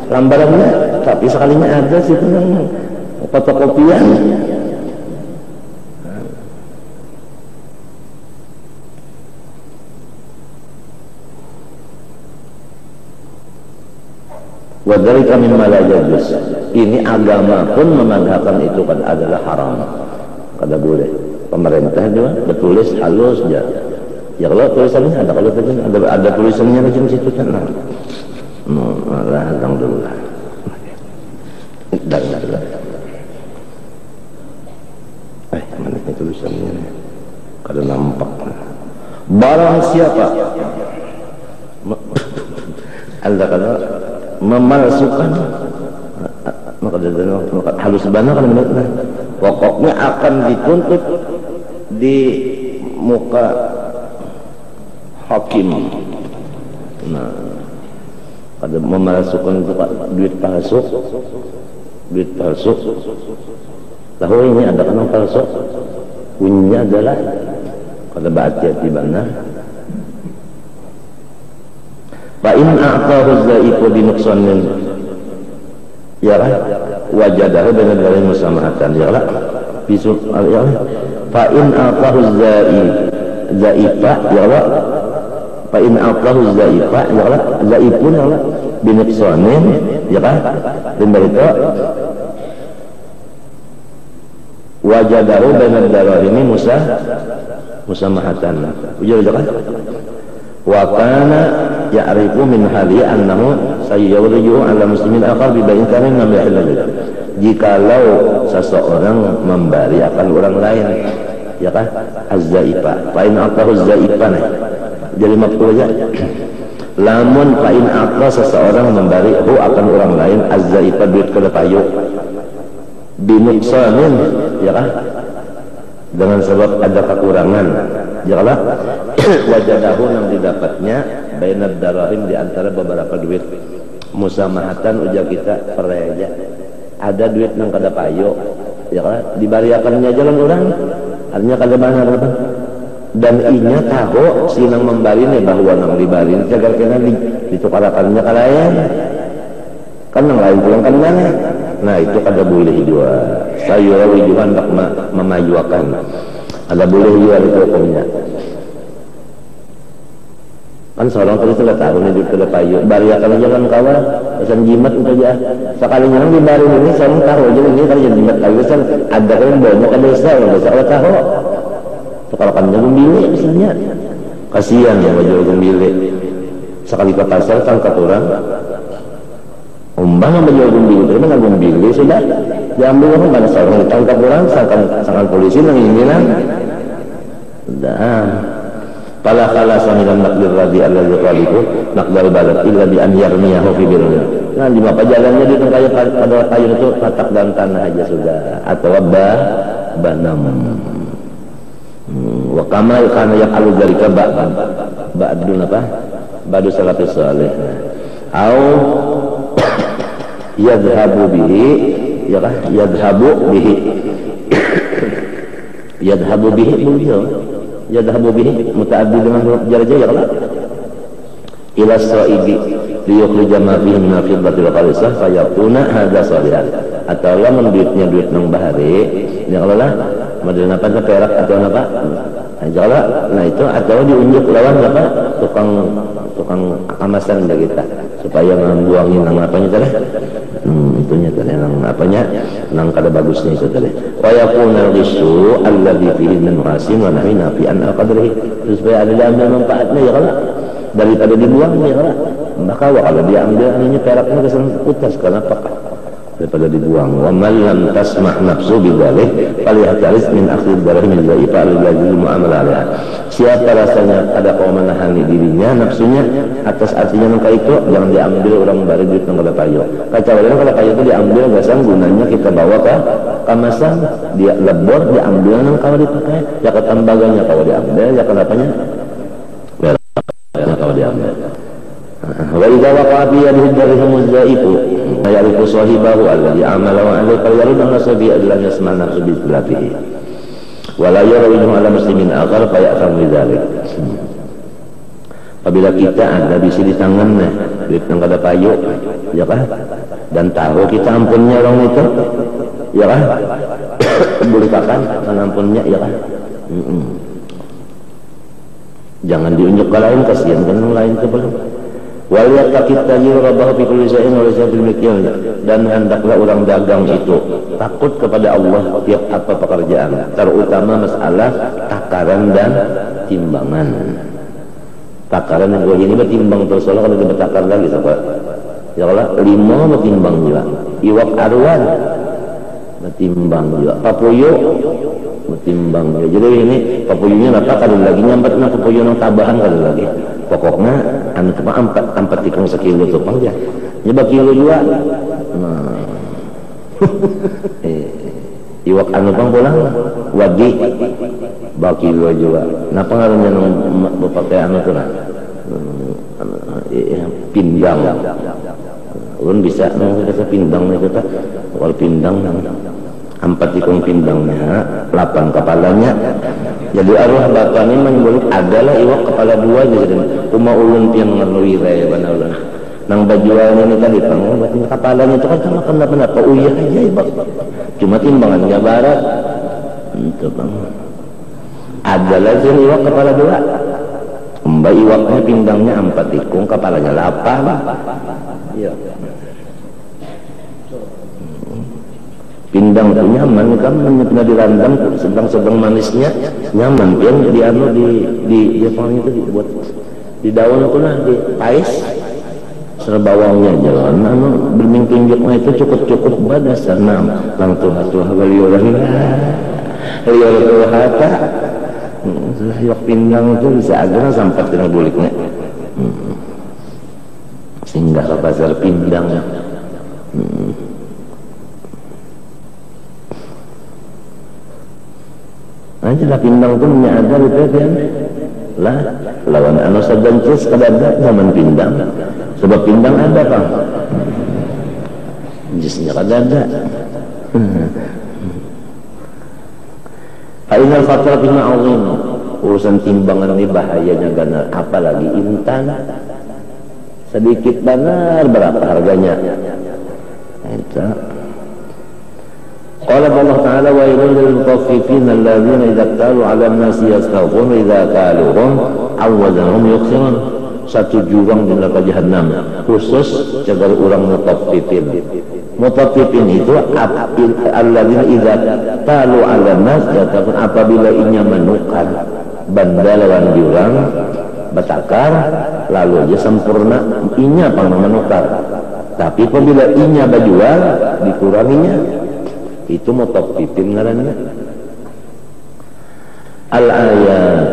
lambarannya, tapi sekalinya ada situ yang fotokopian. Wadhalika mimma la yajuz. Ini agama pun memandangkan itu kan adalah haram. Kada boleh. Pemerintah juga bertulis halus aja. Ya kalau tulisannya ada, kalau ada tulisannya di situ kan. Alhamdulillah. Alhamdulillah. Mana ini tulisannya? Kada nampak. Barang siapa Anda kada memalsukan maka halus benar kan menurutnya pokoknya akan dituntut di muka hakim. Nah, ada memalsukan duit palsu, tahu ini ada kan palsu, bunyinya adalah kada hati-hati benar. Fa in a'tahu zaifu bi nuqsanin ya kan wajadahu dengan dari musamahatan ya kan bisul ya fa in a'tahu zaifa ya kan fa in a'tahu zaifa ya kan zaifun ya kan bi nuqsanin ya kan dan dari itu wajadahu dengan darahimi musamahatan ujar kan wa kana ya'rifu min hali annahu sayyawriyu ala muslimin akhar bi bayin kamin nam yahillu. Jikalau seseorang membari akan orang lain, ya kan, az-zaifa fa in aqahu az-zaifa, jadi maf'ul aja. Lamun fa in aqa seseorang membari akan orang lain az-zaifa duit kada payu binuksanin, ya kan, dengan sebab ada kekurangan, ya kan, wajadahu yang didapatnya bainad darahim, di antara beberapa duit, musamahatan ujar kita pereja, ada duit yang kada payu, ya kan, dibariakannya jalan orang, artinya kada benar apa, dan inya tahu si nang membari nih bahwa nang dibari jagar kena ditukarakannya ke lain, kan nang lain pulang kan mana. Nah itu kada boleh juga, saya juga hendak memajukan, ada boleh juga itu hukumnya. Kan seorang tadi sudah tahu nih duit kada payu, bariakan aja kan kawan, pesan jimat itu aja. Sekali yang dibari ini seorang tahu aja ini kalau jadi jimat lagi kan ada kan banyak kan desa orang desa kalau tahu. Tukarakannya gembili misalnya, kasihan ya wajah gembili. Sekali ke pasar kan keturang. Umbang sama jual gembili, tapi dengan gembili sudah diambil orang pada seorang ditangkap orang, sangkan polisi nang ini nang, dah. Pala kala samiran nakdir radhi alladhi qaliku nakdal badat illa bi an yarmiyahu fi birna. Nah di apa jalannya di tengah pada kayu itu patak dan tanah aja sudah, atau banam. Wa kamal kana yaqalu dzalika ba'dun apa? Ba'du salatus salih. Au yadhabu bihi, ya kah, yadhabu bihi yadhabu bihi beliau yadhabu bihi mutaaddi dengan jarja, ya kah, ila sa'ibi liyukhrija ma fihi min al-fiddati wal qalisah fayakuna hadza salihan. Atau lah duitnya duit nang bahari, ya kalau lah model apa perak atau apa, nah itu atau diunjuk lawan apa tukang amasan dah kita supaya membuangin nang apanya tadi, itunya tadi nang apanya nang kada bagusnya itu tadi. Wa yakuna al-ghisyu alladhi fihi min rasin wa nahina fi an al-qadrihi, supaya ada dalam manfaatnya, ya kalau daripada dibuang, ya kalau maka kalau dia ambil anunya peraknya kesan putus, kenapa daripada dibuang. Wa man lam tasma' nafsu bidzalik falyahtaris min akhdhi darah min zaifa al-ladzi mu'amala alaiha. Siapa rasanya ada kau menahani dirinya nafsunya atas artinya nangka itu, jangan diambil orang bari duit nang kada payu. Kacawalan kada payu itu diambil gasan gunanya kita bawa ke kamasan, dia lebor diambil nang kalau dipakai, ya ke tambaganya kalau diambil, ya kenapanya kalau diambil. Wa idza waqa'a bi yadihi darham az-zaifu ya'rifu sahibahu alladhi amala wa alayhi falyarud an-nasabi alladhi yasma' nafsu bi itlatihi wa la yarawihu ala muslimin akhar fa ya'kham bidzalik. Apabila kita ada bisi di tangannya duit nang kada payu, ya kan, dan tahu kita ampunnya orang itu, ya kan, boleh kakan ampunnya, ya kan, jangan diunjuk ke lain, kasihan kan yang lain itu belum. Wal yattaqit tajir rabbahu fi kulli shay'in wa laysa bil mikyan, dan hendaklah orang dagang itu takut kepada Allah tiap apa pekerjaan, terutama masalah takaran dan timbangan. Takaran yang ini bertimbang terus, kalau dia bertakar lagi sahabat, ya Allah, lima bertimbang juga, iwak arwan bertimbang juga, papuyo bertimbang juga. Jadi ini papuyunya apa kali lagi nyambat nang papuyo nang tabahan kali lagi. Pokoknya anu cuma empat tikung sekilo tu pang ya. Nyoba kilo juga. Nah. Iwak anu pang pulang wagi bakilo juga. Nah pengaruhnya nang pakai anu tu lah. Pindang. Ulun bisa nang kata pindang itu ta. Kalau pindang nang empat tikung pindangnya, 8 kepalanya. Jadi arwah bapak ini menyebut adalah iwak kepala 2 jadi cuma ulun pian ngerlui raya bana ulun. Nang bajuan ini tadi pang batin kepalanya itu kan sama kenapa uyah aja ibak. Cuma timbangannya barat. Itu bang. Adalah jadi iwak kepala 2. Mbak iwaknya pindangnya 4 tikung, kepalanya 8. Iya. Pindang itu nyaman kan, pernah dirandam sedang manisnya nyaman, yang di anu di apa itu dibuat di daun kuna di pais serbawangnya jalan anu bening tunjuk mah itu cukup badasar nam lang tuha baliuran liur tuhata yok pindang itu bisa agak sampai tina buliknya singgah ke pasar pindang aja lah pindang itu ada itu kan lah lawan anu sadancis kadada zaman pindang sebab pindang ada kan jisnya kadada Ainal fatrah bima azim urusan timbangan ini bahayanya ganar apalagi intan sedikit benar berapa harganya itu qala Allah ta'ala wa ilal lil mutaffifin alladhina idza qalu 'ala an-nasi yastawfun idza qaluhum awwazanhum yukhsirun satu jurang di neraka jahanam khusus jagar orang mutaffifin itu alladzina idza qalu 'ala an-nas yastawfun apabila inya menukar banda lawan jurang batakar lalu aja sempurna inya pang menukar tapi apabila inya bajual dikuranginya itu mutaffifin ngaranna al-ayat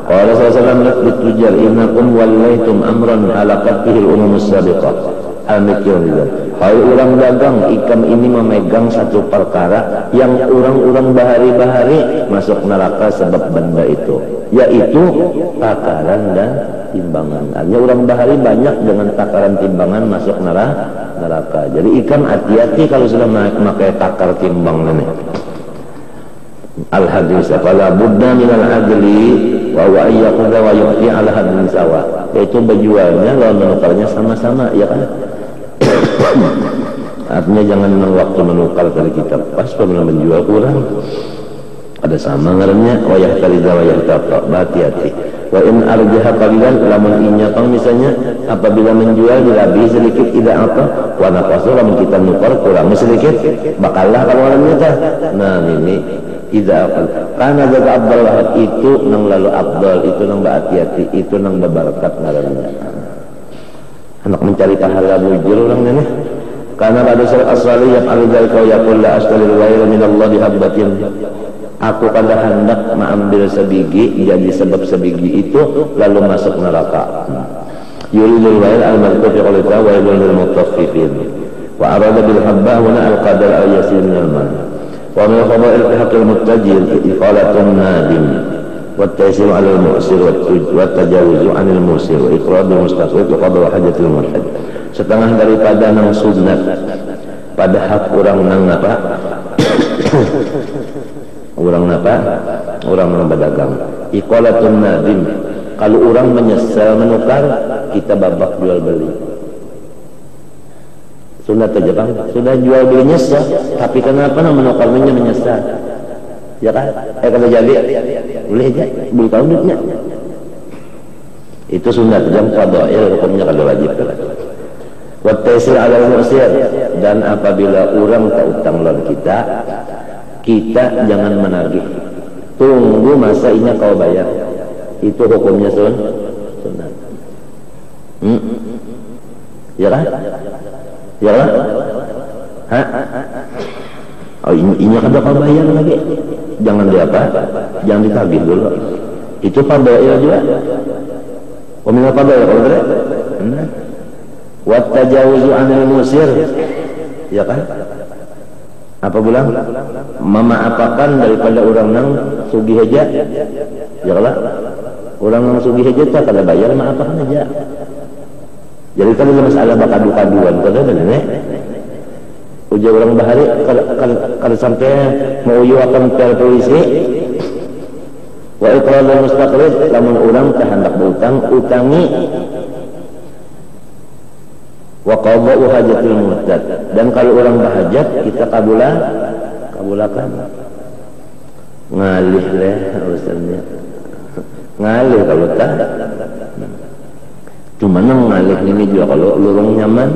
qala sallallahu litujal innakum wallaitum amran halaqat bihi al-umam as-sabiqah al-mikyun hai orang dagang ikan ini memegang satu perkara yang orang-orang bahari-bahari masuk neraka sebab benda itu yaitu takaran dan timbangan hanya orang bahari banyak dengan takaran timbangan masuk neraka jadi ikan hati-hati kalau sudah memakai takar timbang ini al-hadis fala budda minal adli wa huwa ayyaqudha wa yu'ti ala hadin sawa yaitu berjualnya lawan menukarnya sama-sama ya kan artinya jangan waktu menukar dari kita pas pernah menjual kurang ada sama ngarannya wa yahtaliza wa yahtaqa hati-hati wa in arjaha qalilan lamun inya pang misalnya apabila menjual dilabih sedikit tidak apa wa naqasu lamun kita nukar kurang sedikit bakallah kalau orangnya tah nah ini idza aqal karena jaga abdal itu nang lalu abdal itu nang hati-hati itu nang berberkat ngarannya anak mencari pahala bujur orang nenek karena pada surat as-salih yang al-zalika yaqul la astalil waira minallahi habbatin aku kada hendak mengambil sebiji jadi sebab sebiji itu lalu masuk neraka yuridul wail al-malku fi qawlika wa yuridul mutaffifin wa arada bil habba huna al-qadar al-yasir minal mal wa min fadail fi haqqil muttajir iqalatun nadim wa at-taysir 'ala al-mu'sir wa at-tajawuz 'anil musir wa iqradul mustaqim wa qada hajatil muhtaj setengah daripada nang sunat pada hak orang nang apa orang nang berdagang iqalatun nadim kalau orang menyesal menukar kita babak jual beli sunat aja bang sudah jual beli nyesal tapi kenapa nang menukarnya menyesal ya kan kalau jadi boleh aja beli tahun duitnya itu sunat jam fadail hukumnya kalau wajib wa taysir 'ala al-mu'sir dan apabila orang tak utang lawan kita jangan menagih tunggu masa inya kau bayar itu hukumnya sunat ya kan ya kan oh inya kada kau bayar lagi jangan diapa jangan ditagih dulu itu fadail juga wa fadail kalau tidak wa tajawuzu 'anil musir ya kan apa bilang memaafakan daripada orang nang sugih aja ya lah orang nang sugih aja tak kada bayar maafakan aja jadi kalau masalah bakadu-kaduan kada benar ujar orang bahari kalau sampai mau akan per polisi wa iqradul mustaqrid lamun orang kehendak berutang utangi wa qada'u hajatil mu'tad dan kalau orang berhajat kita kabulakan ngalih leh urusannya ngalih kalau tak cuma nang ngalih ini juga kalau lorong nyaman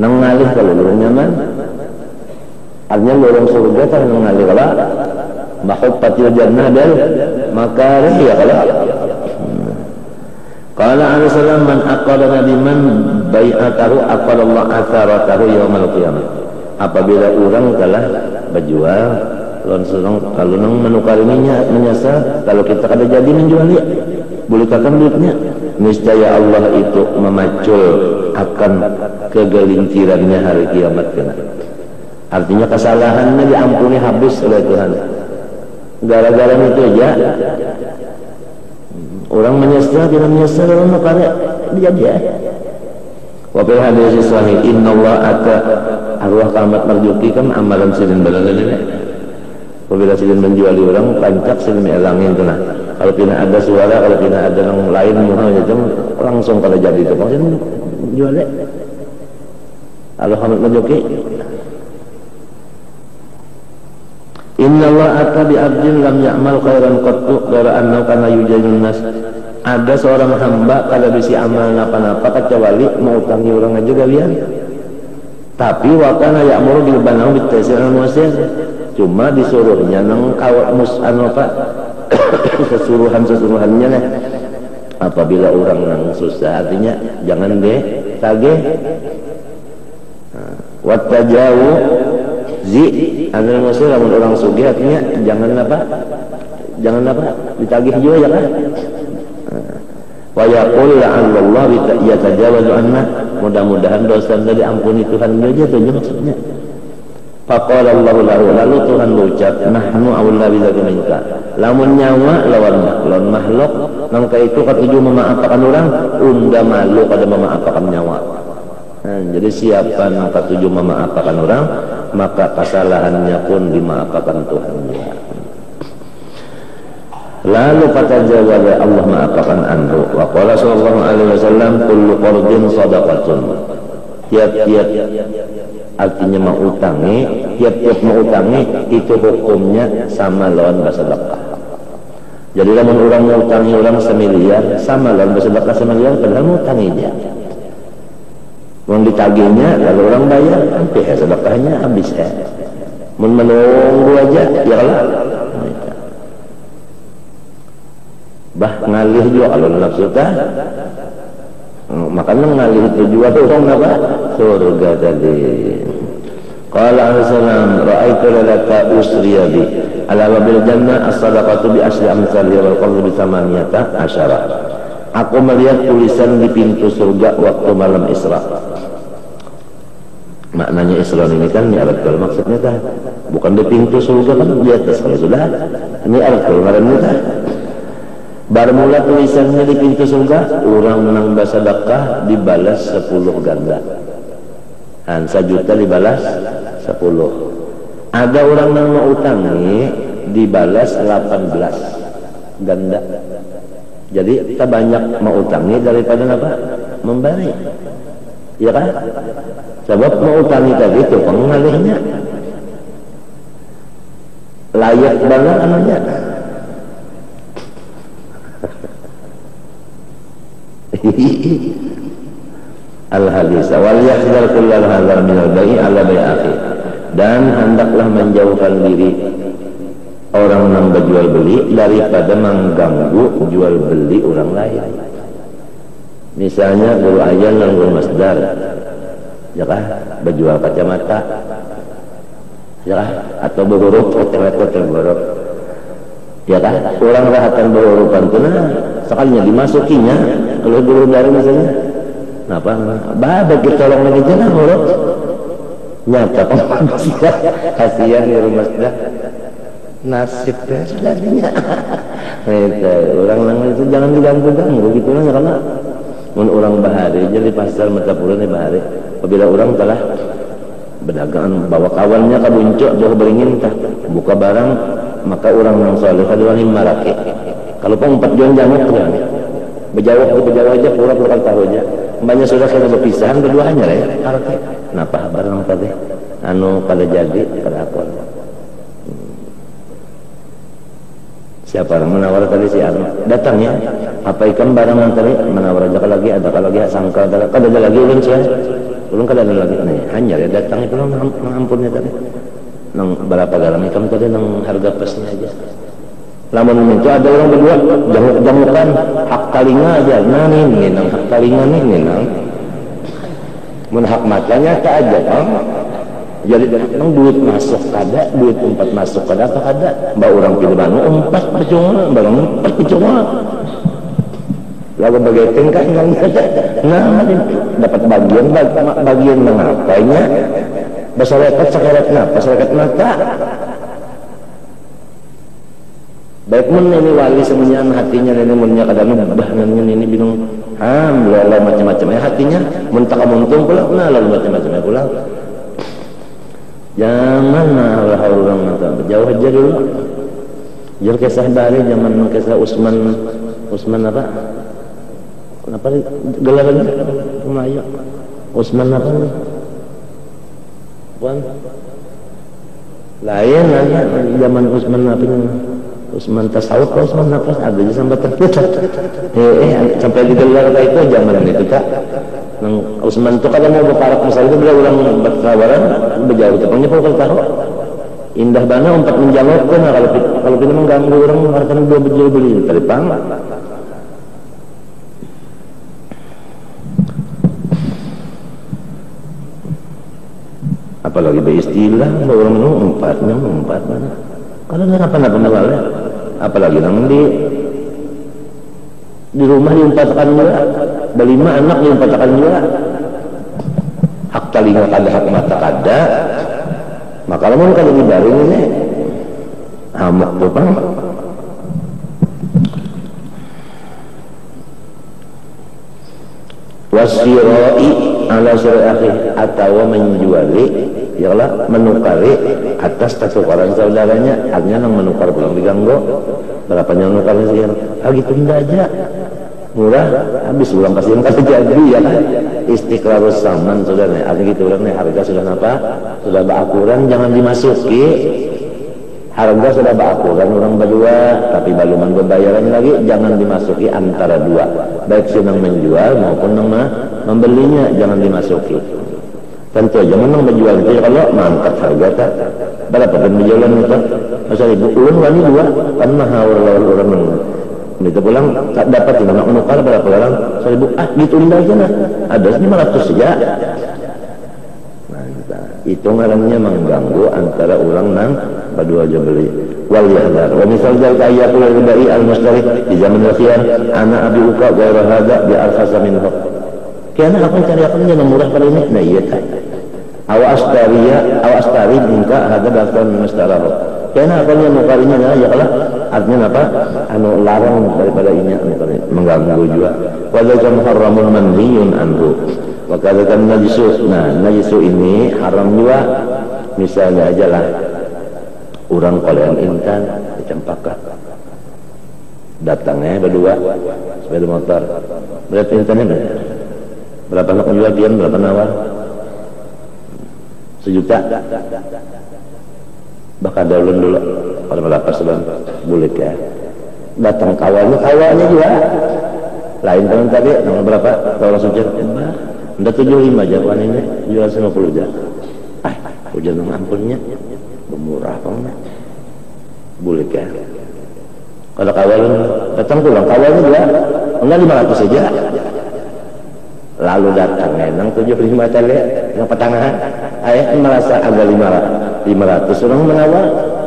nang ngalih kalau lorong nyaman artinya lorong surga tak nang ngalih kalau mahubbatil jannah dan makarih ya kalau Qala alaihi salam man aqada nadiman bai'atahu aqadallahu atharatahu yaumil qiyamah. Apabila orang telah berjual kalau nang menukarinya menyasar kalau kita kada jadi menjual ya boleh kakang duitnya niscaya Allah itu memacul akan kegelincirannya hari kiamat kena. Artinya kesalahannya diampuni habis oleh Tuhan gara-gara itu aja orang menyesal tidak menyesal orang nukari dia wa fil hadis sahih innallaha ata arwah kamat marjuki kan amalan silin balalana apabila silin menjuali orang pancak silin elangin tu nah kalau tidak ada suara kalau tidak ada yang lain muhanya langsung kalau jadi itu maksudnya jual deh arwah kamat marjuki innallaha ata bi abdin lam ya'mal khairan qattu ghaira annahu kana yujadun nas. Ada seorang hamba kada bisi amal napa-napa kecuali mau utangi orang aja kalian. Tapi wa kana ya'muru bil banahu bit taysir al musir. Cuma disuruhnya nang kawat apa sesuruhan-sesuruhannya lah. Apabila orang nang susah artinya jangan deh kage. Wa tajawu zi anil musir lamun orang sugih artinya jangan apa ditagih juga ya kan. Wa yaqul la'allallah yatajawazu anna mudah-mudahan dosa diampuni Tuhan aja tu maksudnya. Faqala Allahu lahu lalu Tuhan berucap nahnu aula bidzalika minka lamun nyawa lawan makhluk nang itu katuju memaafkan orang unda malu pada memaafkan nyawa. Jadi siapa yang katuju memaafkan orang maka kesalahannya pun dimaafkan Tuhan. Lalu kata jawab Allah maafkan anhu. Wa qala sallallahu alaihi wasallam kullu qardin shadaqatun. Tiap-tiap artinya mengutangi, tiap-tiap mengutangi itu hukumnya sama lawan bersedekah. Jadi lamun orang mengutangi orang semiliar sama lawan bersedekah semiliar padahal mengutangi dia. Mau ditagihnya lalu orang bayar hampir sedekahnya habis menunggu aja ya lah bah ngalih juga kalau nafsu tah makanya ngalih itu juga tuh orang apa surga tadi. Qala alaihissalam ra'aitu lalaka usriya bi ala babil jannah as-sadaqatu bi asli amsalih wal qadru bi samaniyata asyara. Aku melihat tulisan di pintu surga waktu malam Isra. Maknanya Isra ini kan Mi'raj maksudnya kan bukan di pintu surga kan di atas kalau sudah Mi'raj ngarannya kan. Bermula tulisannya di pintu surga orang menang bersedekah dibalas 10 ganda. 1 juta dibalas 10. Ada orang yang mau utangi dibalas 18 ganda. Jadi kita banyak mau utangi daripada apa? Memberi. Ya kan? Sebab mau utangi tadi itu pengalihnya layak banget anunya. Al-hadis wal yahdhar kullal hadar min al-bai' ala bai' akhi dan hendaklah menjauhkan diri orang yang berjual beli daripada mengganggu jual beli orang lain. Misalnya guru ajan dan guru masdar ya kan berjual kacamata ya kan atau berhuruf hotel berhuruf ya kan orang rahatan berhurupan itu nah sekalinya dimasukinya kalau guru dari misalnya kenapa bagi tolong lagi jalan huruf nyata kasihan guru masdar nasib jadinya orang itu jangan diganggu-ganggu gitu lah karena orang bahari jadi pasar mata pulang bahari apabila orang telah berdagang bawa kawannya ke buncuk jauh beringin buka barang maka orang yang soleh adalah marake kalau pun 4 juan jamuk berjauh aja pura-pura tahu aja banyak sudah kena berpisahan berduanya lah ya marake kenapa barang tadi anu pada jadi pada akun siapa orang menawar tadi si Arno datang ya apa ikan barang yang tadi menawar aja lagi ada lagi sangka ada lagi ulun sih ulun kada ada lagi nih hanya ya datang itu mengampunnya tadi nang berapa garam ikan tadi nang harga pasnya aja Lamun itu ada orang berdua jamukan hak talinga aja, nah nih nang hak talinga nih nang, mun hak matanya tak aja kan. Jadi nang duit masuk kada, duit umpat masuk kada apa kada, mbak orang pilih mana umpat percuma, barang umpat percuma. Lalu bagian kan yang nah dapat bagian mengapainya, masyarakat sekarat napa, masyarakat mata. Baik mun ini wali semenyan hatinya ini munnya kadang bahnan ini bingung lalu macam-macamnya hatinya mun tak muntung pula lalu macam-macamnya pula zaman orang jauh aja dulu jauh kisah dari zaman kisah Usman apa gelarannya Melayu Usman apa nih lain zaman Usman apa Usman tasawuf kalau Usman nafas ada aja sampai terputar sampai digelar kayak itu zaman itu kak nang Usman itu kadang mau berparak misalnya itu bila ulang berkawaran berjauh tepangnya kalau tahu indah bana untuk menjawab kan kalau kita mengganggu orang mengarahkan dua berjual beli teripang apalagi beristilah orang umpat mana kalau ini apa-apa nawalnya apalagi nang di rumah diumpatkan juga berlima anak diumpatkan juga hak talinga kada hak mata kada maka lamun kada dibaring ini amak tuh pang wasirai ala syari akhir atau menjuali ialah menukari atas tukaran saudaranya artinya nang menukar pulang diganggu berapa yang nukarnya sekian gitu enggak aja murah habis ulang kasih yang kasih jadi ya kan istiqrarus saman saudaranya artinya gitu orang harga sudah apa sudah berakuran jangan dimasuki harga sudah berakuran orang berdua tapi baluman pembayaran lagi jangan dimasuki antara dua baik si nang menjual maupun nang membelinya jangan dimasuki tentu aja menang menjual itu kalau mangkat harga tak berapa dan menjualan itu masa ibu ulun wani dua kan mahal orang itu pulang tak dapat nak menukar berapa orang 1.000 gitu indah aja nah ada 500 saja itu ngarannya mengganggu antara orang nang berdua aja beli wal yahdar wa misal zalika ayatul ribai al mustarif di zaman al-khiyar ana abi uka ghaira hadza bi arkhasa minhu karena apa cari apa yang murah pada ini nah iya tak aw astari minka hadza daftar mustarahu karena apa yang nukarinya ya kalau artinya apa anu larang daripada ini mengganggu juga wa dzalika muharramun manhiyun anhu wa kadzalika najisu nah najisu ini haram juga misalnya aja lah orang kalau yang intan dicempaka datangnya berdua sepeda motor berarti intannya berapa nak menjual diam berapa nawar 1 juta bahkan dulu kalau berapa sebelum bulik ya datang kawannya juga lain tahun tadi nomor berapa kalau sujud udah 75 jawaban ini jual 50 aja hujan mengampunnya murah banget bulik ya kalau kawan datang pulang kawannya juga enggak 500 saja lalu datang nang 75 tadi yang pertengahan ayah merasa agak 500 orang menawar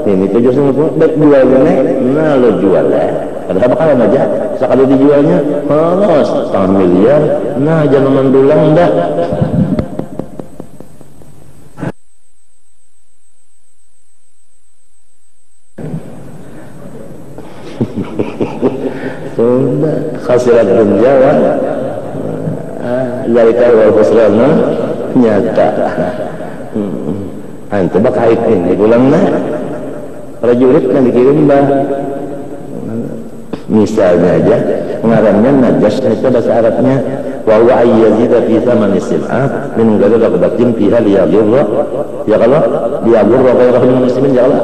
ini 750 baik jualnya nah lo jual ya padahal bakalan aja sekali dijualnya harus 1 miliar nah jangan mendulang dah sudah khasirat dunia dari kawal khusrana nyata itu bakait ini pulangnya prajurit yang dikirim bah misalnya aja ngarannya najas itu bahasa Arabnya wa huwa ayyazida fi thamani sil'ah min ghayri raqabatin fiha liyadhurra ya kalau liyadhurra ghairahul muslimin ya Allah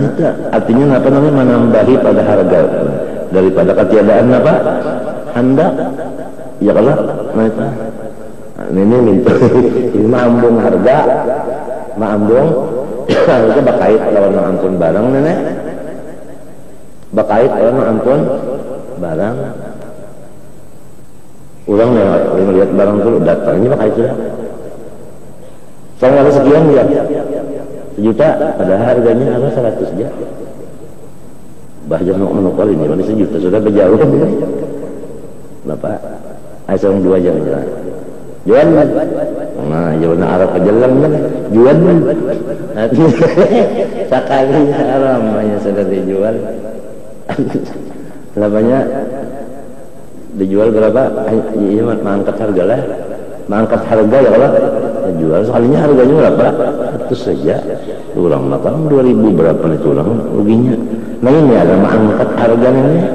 itu artinya apa namanya menambahi pada harga daripada ketiadaan apa hendak ya kalau ini minta ini mambung harga mambung itu bakait lawan ampun barang nenek Bakait orang ampun barang. Orang melihat barang dulu datangnya bakait sudah. Sama ada sekian ya. 1 juta, padahal harganya apa 100 aja. Bahkan mau menukar ini mana 1 juta sudah berjauh. Bapak, asal 2 jam jalan. Jual. Nah, jalan Arab kejelang kan. Jual. Sekali haram hanya sudah dijual. Berapanya? Dijual berapa? Iya, mengangkat harga lah. Mengangkat harga ya Allah. Jual sekalinya harganya berapa? 100 saja. Orang makan 2000 berapa itu orang ruginya. Nah ini ada mengangkat harganya.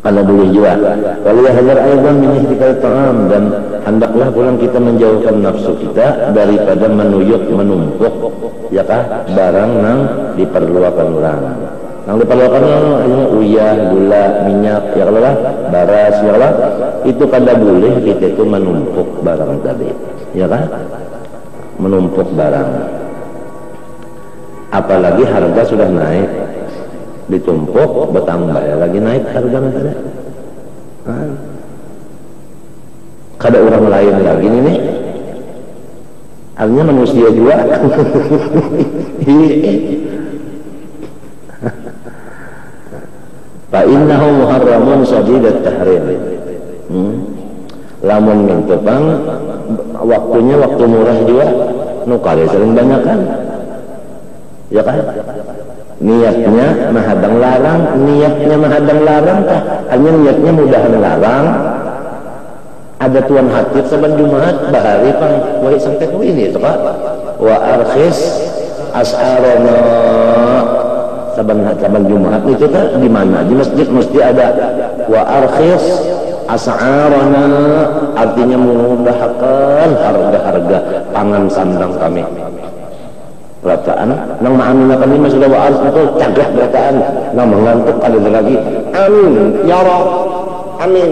Kalau boleh jual. Kalau ya hajar ayat menyihtikal ta'am, dan hendaklah pulang kita menjauhkan nafsu kita daripada menuyuk, menumpuk ya kah barang yang diperlukan orang. Yang diperlukan hanya uyah, gula, minyak ya kalau lah, baras ya kalau itu kada boleh kita itu menumpuk barang tadi ya kan, menumpuk barang, apalagi harga sudah naik, ditumpuk bertambah ya lagi naik harganya ada. Kada orang lain lagi nih artinya manusia juga. Fa innahu muharramun shadidat tahrim. Lamun mintepang waktunya waktu murah juga nu kali sering banyak kan ya kan, niatnya menghadang larang, niatnya menghadang larang kah hanya niatnya mudahan larang. Ada tuan hatib saban Jumat bahari pang wae sampai ku ini itu Pak, wa arkhis as'arana saban Jumat itu kan di mana di masjid mesti ada wa arkhis as'arana, artinya memudahkan harga-harga pangan sandang kami. Berataan nang ma'amina kami sudah wa arkhis itu cagah berataan nang mengantuk ada lagi amin ya Rabb, amin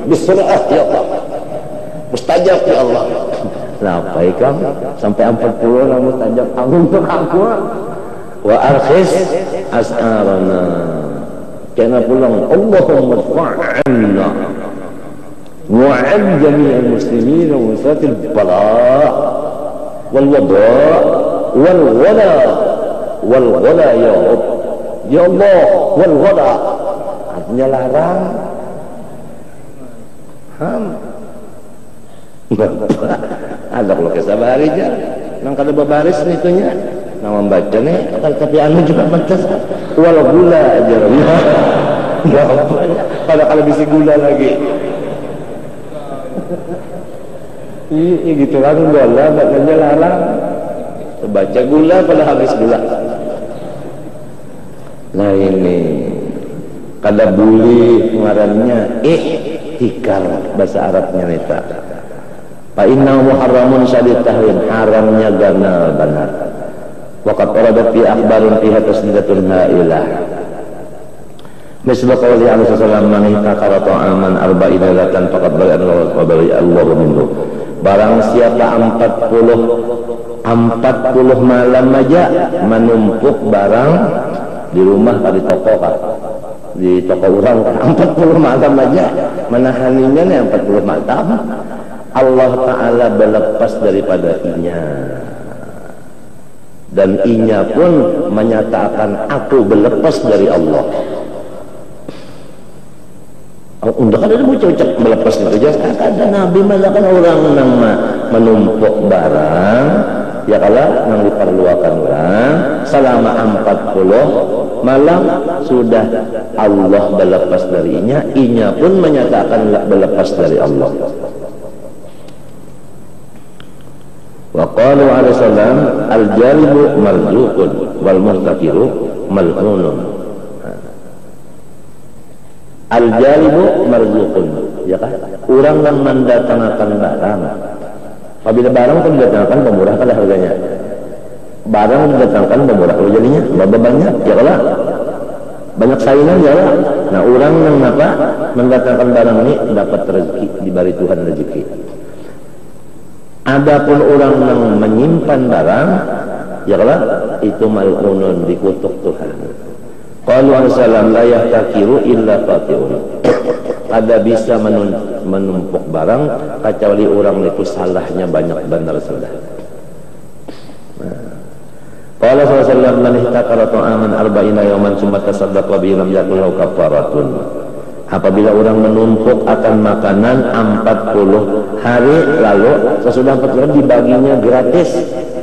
bisur'ah ya Allah, mustajab ya Allah. Nah baiklah sampai 40 lah mustajab amin untuk aku. Wa arkhis as'arana, kena pulang Allahumma fa'anna wa'ad jami'al muslimin wa wasatil bala' wal wada' wal wala ya Rabb ya Allah wal wala, artinya larang ada kalau kesabar aja nang kada babaris nitunya nang membaca nih tapi anu juga batas wala gula aja ya pada kalau bisa gula lagi iya gitu kan gula bacanya larang baca gula pada habis gula. Nah ini kada boleh ngarannya ihtikar bahasa Arabnya neta. Fa innahu muharramun syadid tahrim, haramnya ganal benar. Waqad warada fi akhbarin fiha tasdidatun hailah. Misal qawli Alaihi Wasallam man ihtakara ta'aman arba'ina latan faqad bari Allahu minhu. Barang siapa 40 malam aja menumpuk barang di rumah atau di toko kah? Di toko orang 40 malam aja menahaninya nih 40 malam, Allah Ta'ala berlepas daripada inya, dan inya pun menyatakan aku berlepas dari Allah. Untuk ada ucap berlepas dari Allah. Ada Nabi melakukan orang yang menumpuk barang ya kalau yang diperlukan orang selama 40 malam sudah Allah berlepas darinya, inya pun menyatakan berlepas dari Allah. Wa qalu alaihi salam al-jalbu marzuqun wal muhtakiru mal'unun. Al-jalbu marzuqun ya kan, orang yang mendatangkan barang. Apabila barang itu didatangkan pemurah pada harganya, barang didatangkan pemurah kalau jadinya banyak ya kalau banyak saingan ya lah. Nah orang yang apa mendatangkan barang ini dapat rezeki, diberi Tuhan rezeki. Adapun orang yang menyimpan barang ya kalau itu mal'unun, dikutuk Tuhan. Qalu alaihissalam la yahtakiru illa qati'un. Ada bisa menumpuk barang kecuali orang itu salahnya banyak benar sudah. Qala sallallahu alaihi wasallam man ihtakara ta'aman arba'ina yawman summa tasaddaqa bihi lam yakul lahu kafaratun. Apabila orang menumpuk akan makanan 40 hari lalu sesudah 40 hari dibaginya gratis,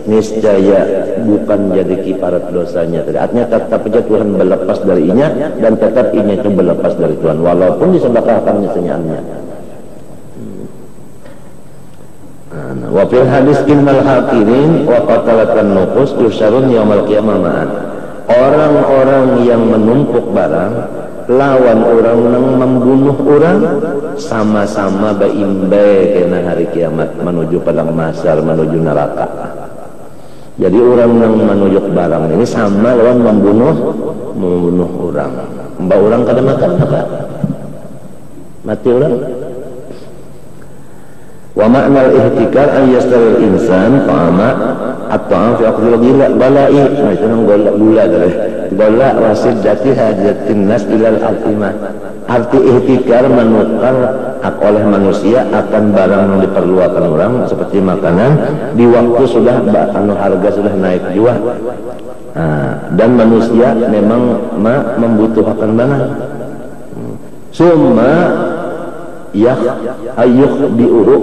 niscaya bukan jadi kifarat dosanya. Artinya tetap saja Tuhan berlepas dari inya dan tetap inya itu berlepas dari Tuhan walaupun disedekahkannya senyaannya. Wa fil hadis innal hakirin wa qatalatan nufus yusharun yaumil qiyamah ma'an. Orang-orang yang menumpuk barang lawan orang yang membunuh orang sama-sama baimbai kena hari kiamat menuju padang mahsyar, menuju neraka. Jadi orang yang menuju barang ini sama lawan membunuh orang. Mbak orang kada makan apa? Mati orang. Wa ma'nal ihtikar an yastaril insan ta'ama at-ta'am fi aqdil bala'i. Nah itu nang gula dari gula wasiddati hajatin nas ilal altimah. Arti ihtikar menukar oleh manusia akan barang yang diperlukan orang seperti makanan di waktu sudah harga sudah naik jua. Dan manusia memang membutuhkan barang. Summa bi'uhu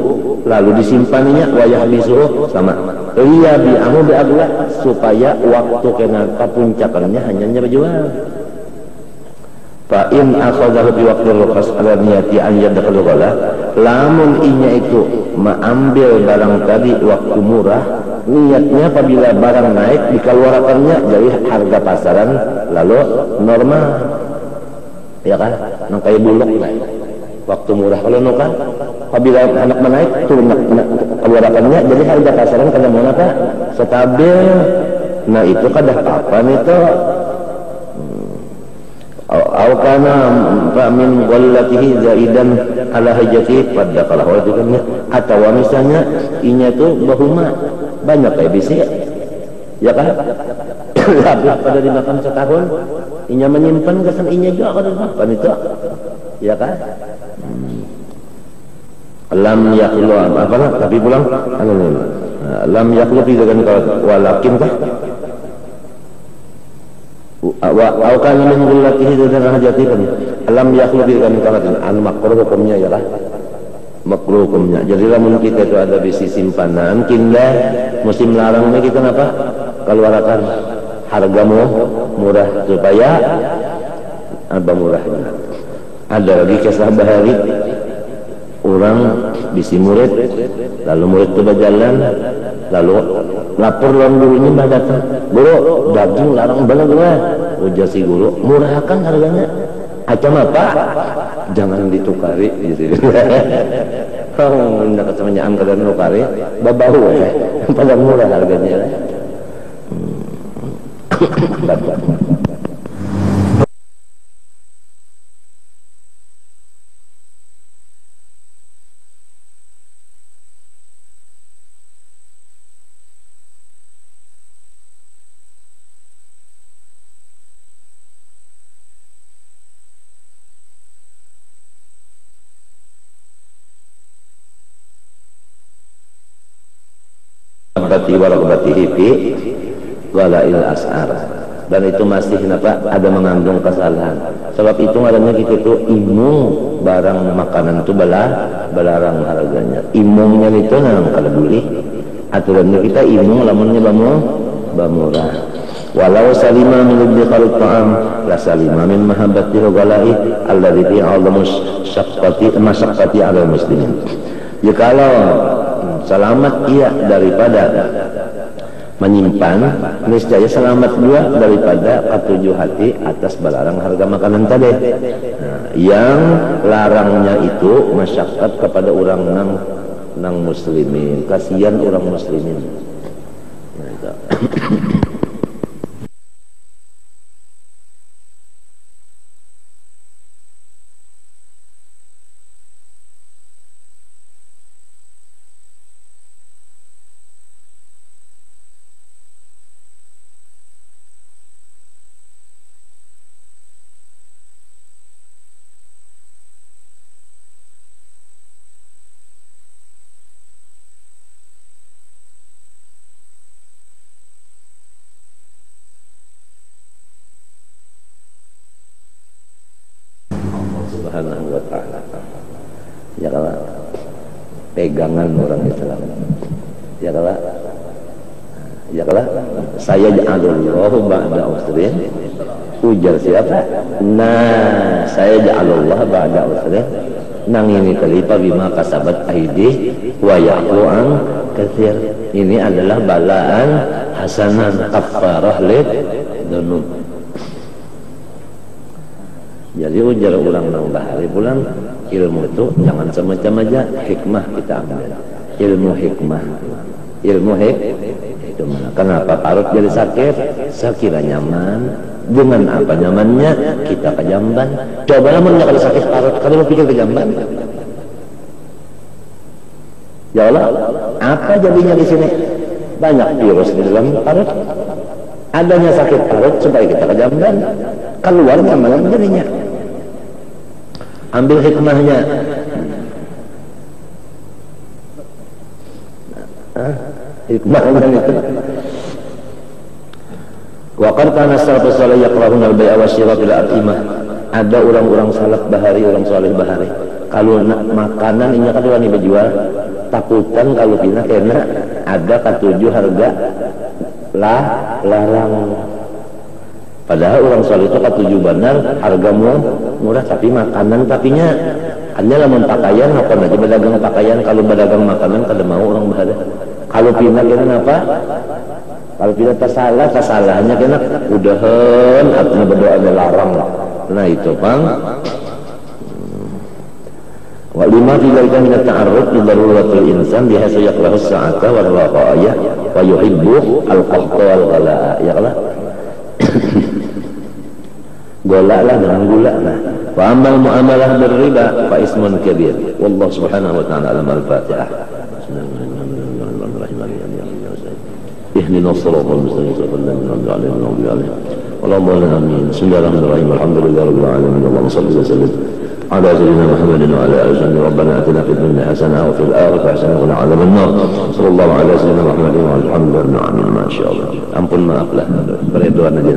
lalu disimpannya wayah bisuhu sama iya bi'amu bi'aglah supaya waktu kena puncaknya hanya berjual. Fa in akhadahu bi waqtil rukhas ala niyati an yadkhul ghala lamun inya itu mengambil barang tadi waktu murah, niatnya apabila barang naik dikeluarkannya jadi harga pasaran lalu normal ya kan, nang kayak bulog naik waktu murah. Kalau nuka apabila anak menaik turun keluarannya jadi harga pasaran kada mau apa stabil. Nah itu kada apa itu au kana min ghallatihi zaidan ala hajati pada kalau itu kan atau misalnya inya itu bahuma banyak kayak bisi ya kan habis pada dimakan setahun inya menyimpan kesan inya juga kada makan itu ya kan. Lam yakhlu apa lah tapi pulang lam yakhlu fi dengan walakin kah wa kana min ghillatihi dan hajati kan lam yakhlu fi dengan kalatin an makruh hukumnya ya lah makruh hukumnya. Jadi lamun kita itu ada bisi simpanan kinda musim larang ini kita apa keluarkan hargamu murah supaya apa murahnya. Ada lagi kisah bahari orang bisi murid lalu murid itu berjalan lalu lapor lawan gurunya mbah datang, guru daging larang banget gua. Ujar si guru murahkan harganya acam apa jangan ditukari gitu. Oh ndak kesemenyaan kada nukari babau pada murah harganya. Bati walakbatihi fi walail as'ar, dan itu masih ada mengandung kesalahan. Sebab itu adanya kita itu imung barang makanan itu belarang harganya. Imungnya itu nang kada boleh. Aturannya kita imung lamunnya bamurah. Walau salima min ibtiqal ta'am la salima min mahabbati ghalai alladhi ta'allamu masyaqqati 'ala muslimin. Jikalau selamat ia daripada menyimpan, niscaya selamat juga daripada ketujuh hati atas belarang harga makanan tadi. Nah, yang larangnya itu masyaqqat kepada orang nang muslimin, kasihan orang muslimin. Nah, itu. Subhanahu wa ta'ala. Ya kalau pegangan orang Islam. Ya kalau saya ja'alullahu ba'da usrin, ujar siapa? Nah, saya ja'alullah ba'da usrin, nang ini kalipa bima kasabat aidi wa ya'fu an katsir. Ini adalah balaan hasanan kafarah lid dzunub. Jadi ujar ulang nang bahari pulang ilmu itu jangan semacam aja, hikmah kita ambil. Ilmu hikmah. Kenapa parut jadi sakit? Sekira nyaman. Dengan apa nyamannya? Kita ke jamban. Coba namun kalau sakit parut, kalau pikir ke jamban. Ya Allah, apa jadinya di sini? Banyak virus di dalam parut. Adanya sakit parut supaya kita ke jamban. Keluar nyaman jadinya. Ambil hikmahnya. Hikmahnya itu. Wa qad kana salafus salih yaqrahuna al-bai'a wa syira bil atimah. Ada orang-orang salaf bahari, orang saleh bahari. Kalau makanan ini kan wani berjual, takutan kalau pindah kena ada ketujuh harga larang. Padahal orang saleh itu ketujuh benar harga murah, tapi makanan tapinya hanya lamun pakaian apa aja berdagang pakaian, kalau berdagang makanan kada mau orang bahari. Kalau pindah kena apa? Kalau pindah kesalahannya kena udahan artinya berdoa larang. Nah itu bang. Wa lima fi dzalika min at-ta'arrud li daruratil insan bihaitsu yaqlahu as-sa'ata wal raqaya wa yuhibbu al-qahta wal ghalaa. Ya Allah. Gola lah dengan gula lah. Wa amal muamalah berriba fa ismun kabir. Wallahu subhanahu wa ta'ala alam al-Fatihah. اهدنا الصراط المستقيم صراط الذين أنعمت عليهم غير المغضوب عليهم ولا الضالين آمين. بسم الله الرحمن الرحيم الحمد لله رب العالمين اللهم صل وسلم على سيدنا محمد وعلى آله وسلم. ربنا آتنا في الدنيا حسنة وفي الآخرة حسنة وقنا عذاب النار. صلى الله على سيدنا محمد وعلى الحمد لله ما شاء الله. Ampun maaf lah, perhitungan aja.